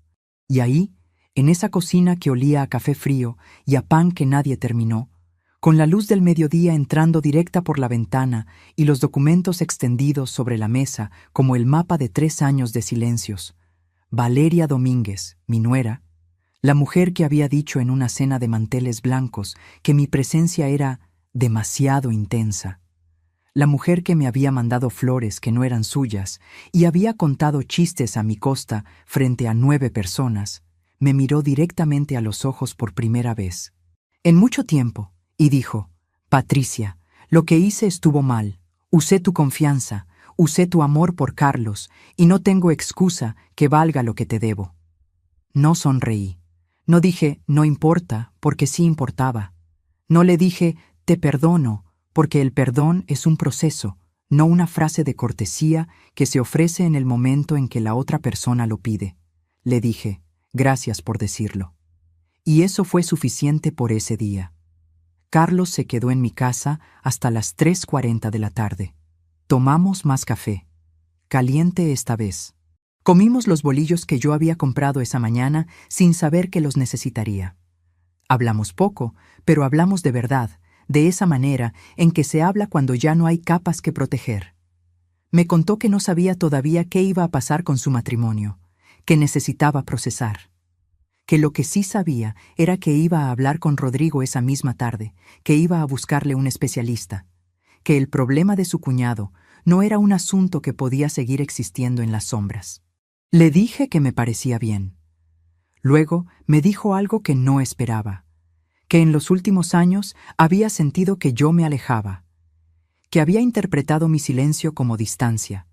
Y ahí, en esa cocina que olía a café frío y a pan que nadie terminó, con la luz del mediodía entrando directa por la ventana y los documentos extendidos sobre la mesa como el mapa de 3 años de silencios, Valeria Domínguez, mi nuera, la mujer que había dicho en una cena de manteles blancos que mi presencia era demasiado intensa, la mujer que me había mandado flores que no eran suyas y había contado chistes a mi costa frente a 9 personas, me miró directamente a los ojos por primera vez. En mucho tiempo, y dijo, Patricia, lo que hice estuvo mal, usé tu confianza, usé tu amor por Carlos, y no tengo excusa que valga lo que te debo. No sonreí. No dije, no importa, porque sí importaba. No le dije, te perdono, porque el perdón es un proceso, no una frase de cortesía que se ofrece en el momento en que la otra persona lo pide. Le dije, gracias por decirlo. Y eso fue suficiente por ese día. Carlos se quedó en mi casa hasta las 3:40 de la tarde. Tomamos más café, caliente esta vez. Comimos los bolillos que yo había comprado esa mañana sin saber que los necesitaría. Hablamos poco, pero hablamos de verdad, de esa manera en que se habla cuando ya no hay capas que proteger. Me contó que no sabía todavía qué iba a pasar con su matrimonio, que necesitaba procesar. Que lo que sí sabía era que iba a hablar con Rodrigo esa misma tarde, que iba a buscarle un especialista, que el problema de su cuñado no era un asunto que podía seguir existiendo en las sombras. Le dije que me parecía bien. Luego me dijo algo que no esperaba, que en los últimos años había sentido que yo me alejaba, que había interpretado mi silencio como distancia,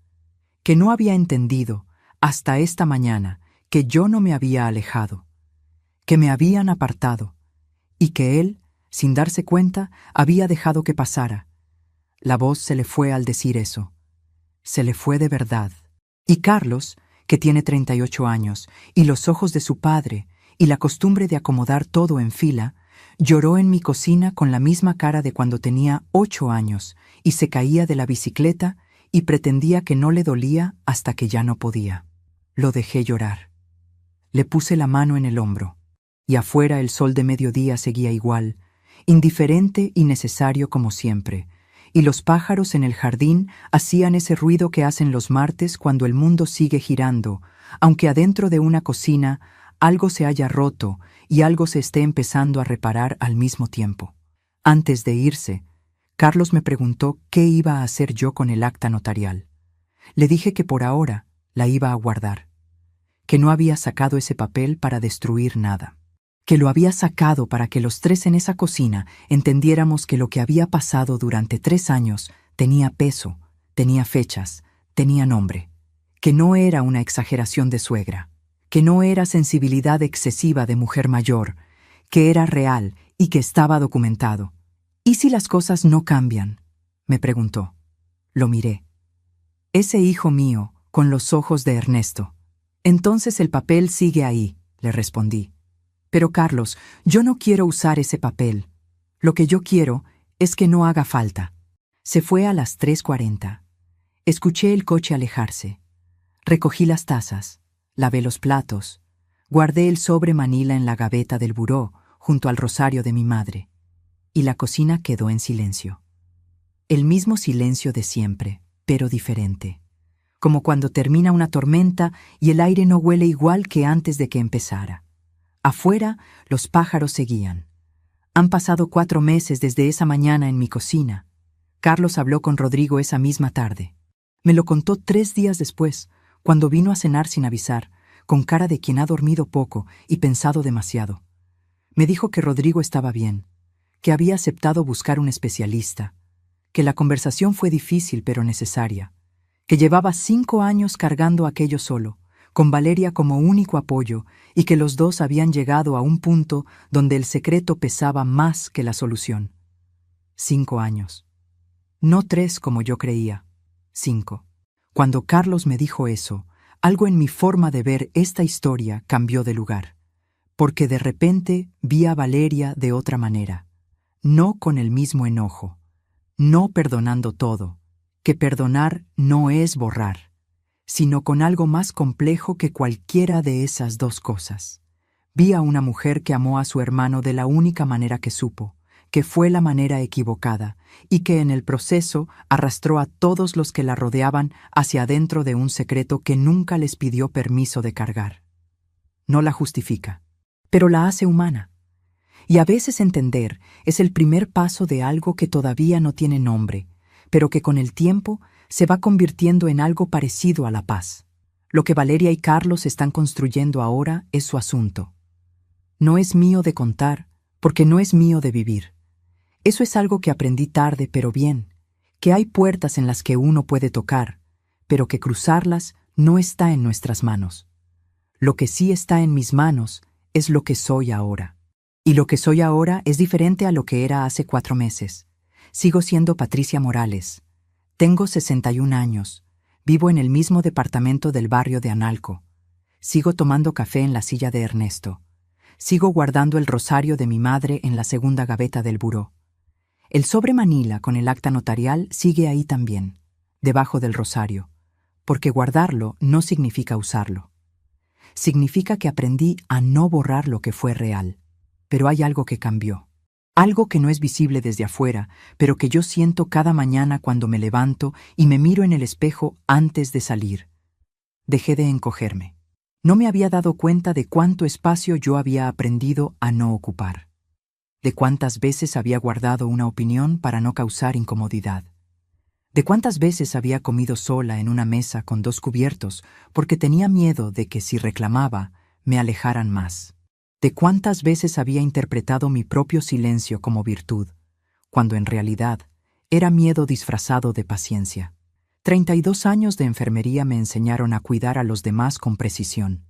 que no había entendido, hasta esta mañana, que yo no me había alejado, que me habían apartado, y que él, sin darse cuenta, había dejado que pasara. La voz se le fue al decir eso. Se le fue de verdad. Y Carlos, que tiene 38 años, y los ojos de su padre, y la costumbre de acomodar todo en fila, lloró en mi cocina con la misma cara de cuando tenía 8 años, y se caía de la bicicleta y pretendía que no le dolía hasta que ya no podía. Lo dejé llorar. Le puse la mano en el hombro, y afuera el sol de mediodía seguía igual, indiferente y necesario como siempre, y los pájaros en el jardín hacían ese ruido que hacen los martes cuando el mundo sigue girando, aunque adentro de una cocina algo se haya roto y algo se esté empezando a reparar al mismo tiempo. Antes de irse, Carlos me preguntó qué iba a hacer yo con el acta notarial. Le dije que por ahora la iba a guardar, que no había sacado ese papel para destruir nada, que lo había sacado para que los tres en esa cocina entendiéramos que lo que había pasado durante 3 años tenía peso, tenía fechas, tenía nombre, que no era una exageración de suegra, que no era sensibilidad excesiva de mujer mayor, que era real y que estaba documentado. ¿Y si las cosas no cambian?, me preguntó. Lo miré. Ese hijo mío, con los ojos de Ernesto. Entonces el papel sigue ahí, le respondí. Pero Carlos, yo no quiero usar ese papel. Lo que yo quiero es que no haga falta. Se fue a las 3:40. Escuché el coche alejarse. Recogí las tazas, lavé los platos, guardé el sobre manila en la gaveta del buró, junto al rosario de mi madre, y la cocina quedó en silencio. El mismo silencio de siempre, pero diferente. Como cuando termina una tormenta y el aire no huele igual que antes de que empezara. Afuera, los pájaros seguían. Han pasado 4 meses desde esa mañana en mi cocina. Carlos habló con Rodrigo esa misma tarde. Me lo contó 3 días después, cuando vino a cenar sin avisar, con cara de quien ha dormido poco y pensado demasiado. Me dijo que Rodrigo estaba bien, que había aceptado buscar un especialista, que la conversación fue difícil pero necesaria, que llevaba 5 años cargando aquello solo, con Valeria como único apoyo, y que los dos habían llegado a un punto donde el secreto pesaba más que la solución. 5 años. No 3 como yo creía. 5. Cuando Carlos me dijo eso, algo en mi forma de ver esta historia cambió de lugar, porque de repente vi a Valeria de otra manera, no con el mismo enojo, no perdonando todo, que perdonar no es borrar, sino con algo más complejo que cualquiera de esas dos cosas. Vi a una mujer que amó a su hermano de la única manera que supo, que fue la manera equivocada, y que en el proceso arrastró a todos los que la rodeaban hacia adentro de un secreto que nunca les pidió permiso de cargar. No la justifica, pero la hace humana. Y a veces entender es el primer paso de algo que todavía no tiene nombre, pero que con el tiempo se va convirtiendo en algo parecido a la paz. Lo que Valeria y Carlos están construyendo ahora es su asunto. No es mío de contar, porque no es mío de vivir. Eso es algo que aprendí tarde, pero bien, que hay puertas en las que uno puede tocar, pero que cruzarlas no está en nuestras manos. Lo que sí está en mis manos es lo que soy ahora. Y lo que soy ahora es diferente a lo que era hace 4 meses. Sigo siendo Patricia Morales. Tengo 61 años. Vivo en el mismo departamento del barrio de Analco. Sigo tomando café en la silla de Ernesto. Sigo guardando el rosario de mi madre en la segunda gaveta del buró. El sobre manila con el acta notarial sigue ahí también, debajo del rosario, porque guardarlo no significa usarlo. Significa que aprendí a no borrar lo que fue real. Pero hay algo que cambió. Algo que no es visible desde afuera, pero que yo siento cada mañana cuando me levanto y me miro en el espejo antes de salir. Dejé de encogerme. No me había dado cuenta de cuánto espacio yo había aprendido a no ocupar. De cuántas veces había guardado una opinión para no causar incomodidad. De cuántas veces había comido sola en una mesa con 2 cubiertos porque tenía miedo de que si reclamaba, me alejaran más. De cuántas veces había interpretado mi propio silencio como virtud, cuando en realidad era miedo disfrazado de paciencia. 32 años de enfermería me enseñaron a cuidar a los demás con precisión,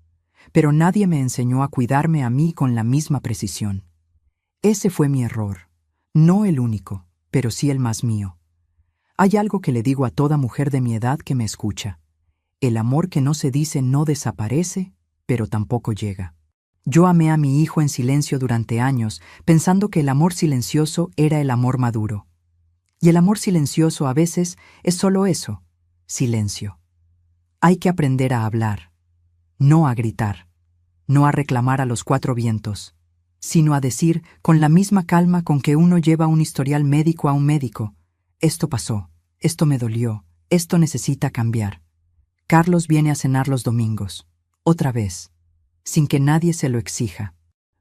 pero nadie me enseñó a cuidarme a mí con la misma precisión. Ese fue mi error, no el único, pero sí el más mío. Hay algo que le digo a toda mujer de mi edad que me escucha. El amor que no se dice no desaparece, pero tampoco llega. Yo amé a mi hijo en silencio durante años, pensando que el amor silencioso era el amor maduro. Y el amor silencioso a veces es solo eso, silencio. Hay que aprender a hablar, no a gritar, no a reclamar a los 4 vientos, sino a decir con la misma calma con que uno lleva un historial médico a un médico: esto pasó, esto me dolió, esto necesita cambiar. Carlos viene a cenar los domingos, otra vez, sin que nadie se lo exija.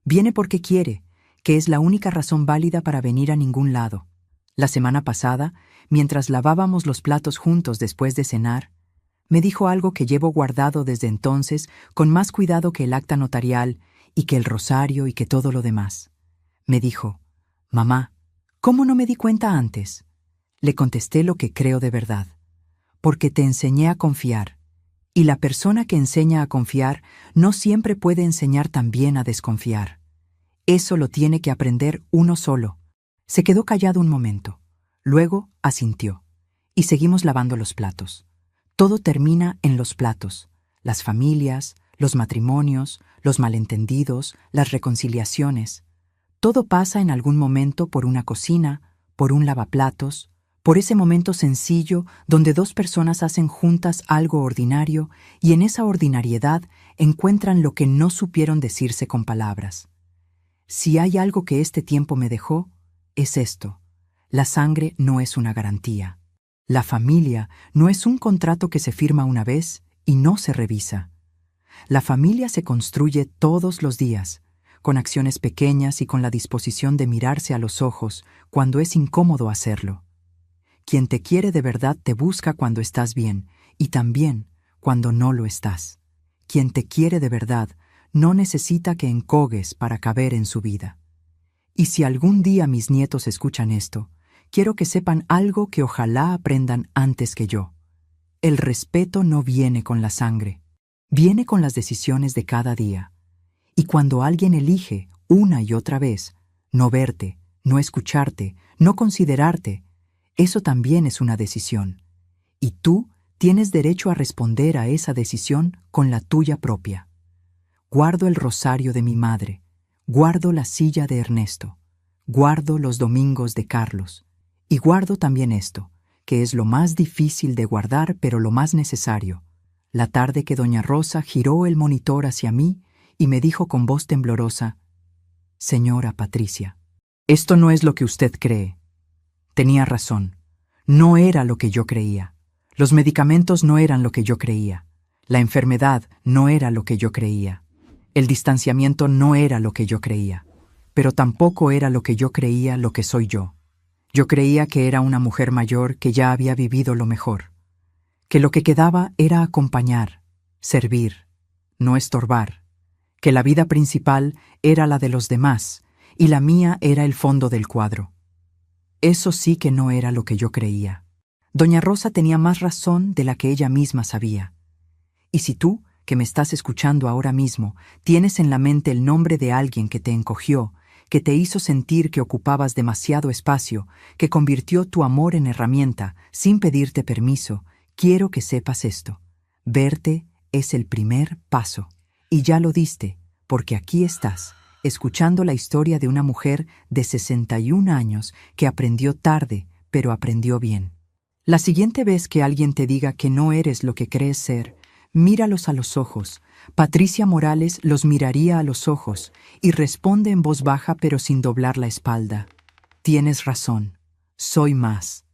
Viene porque quiere, que es la única razón válida para venir a ningún lado. La semana pasada, mientras lavábamos los platos juntos después de cenar, me dijo algo que llevo guardado desde entonces con más cuidado que el acta notarial y que el rosario y que todo lo demás. Me dijo, «Mamá, ¿cómo no me di cuenta antes?» Le contesté lo que creo de verdad. Porque te enseñé a confiar, y la persona que enseña a confiar no siempre puede enseñar también a desconfiar. Eso lo tiene que aprender uno solo. Se quedó callado un momento. Luego asintió. Y seguimos lavando los platos. Todo termina en los platos. Las familias, los matrimonios, los malentendidos, las reconciliaciones. Todo pasa en algún momento por una cocina, por un lavaplatos, por ese momento sencillo donde dos personas hacen juntas algo ordinario y en esa ordinariedad encuentran lo que no supieron decirse con palabras. Si hay algo que este tiempo me dejó, es esto. La sangre no es una garantía. La familia no es un contrato que se firma una vez y no se revisa. La familia se construye todos los días, con acciones pequeñas y con la disposición de mirarse a los ojos cuando es incómodo hacerlo. Quien te quiere de verdad te busca cuando estás bien y también cuando no lo estás. Quien te quiere de verdad no necesita que encogues para caber en su vida. Y si algún día mis nietos escuchan esto, quiero que sepan algo que ojalá aprendan antes que yo. El respeto no viene con la sangre, viene con las decisiones de cada día. Y cuando alguien elige una y otra vez no verte, no escucharte, no considerarte, eso también es una decisión. Y tú tienes derecho a responder a esa decisión con la tuya propia. Guardo el rosario de mi madre, guardo la silla de Ernesto, guardo los domingos de Carlos, y guardo también esto, que es lo más difícil de guardar pero lo más necesario. La tarde que doña Rosa giró el monitor hacia mí y me dijo con voz temblorosa, «Señora Patricia, esto no es lo que usted cree». Tenía razón. No era lo que yo creía. Los medicamentos no eran lo que yo creía. La enfermedad no era lo que yo creía. El distanciamiento no era lo que yo creía. Pero tampoco era lo que yo creía lo que soy yo. Yo creía que era una mujer mayor que ya había vivido lo mejor. Que lo que quedaba era acompañar, servir, no estorbar. Que la vida principal era la de los demás y la mía era el fondo del cuadro. Eso sí que no era lo que yo creía. Doña Rosa tenía más razón de la que ella misma sabía. Y si tú, que me estás escuchando ahora mismo, tienes en la mente el nombre de alguien que te encogió, que te hizo sentir que ocupabas demasiado espacio, que convirtió tu amor en herramienta, sin pedirte permiso, quiero que sepas esto. Verte es el primer paso. Y ya lo diste, porque aquí estás, escuchando la historia de una mujer de 61 años que aprendió tarde, pero aprendió bien. La siguiente vez que alguien te diga que no eres lo que crees ser, míralos a los ojos. Patricia Morales los miraría a los ojos y responde en voz baja pero sin doblar la espalda. Tienes razón, soy más.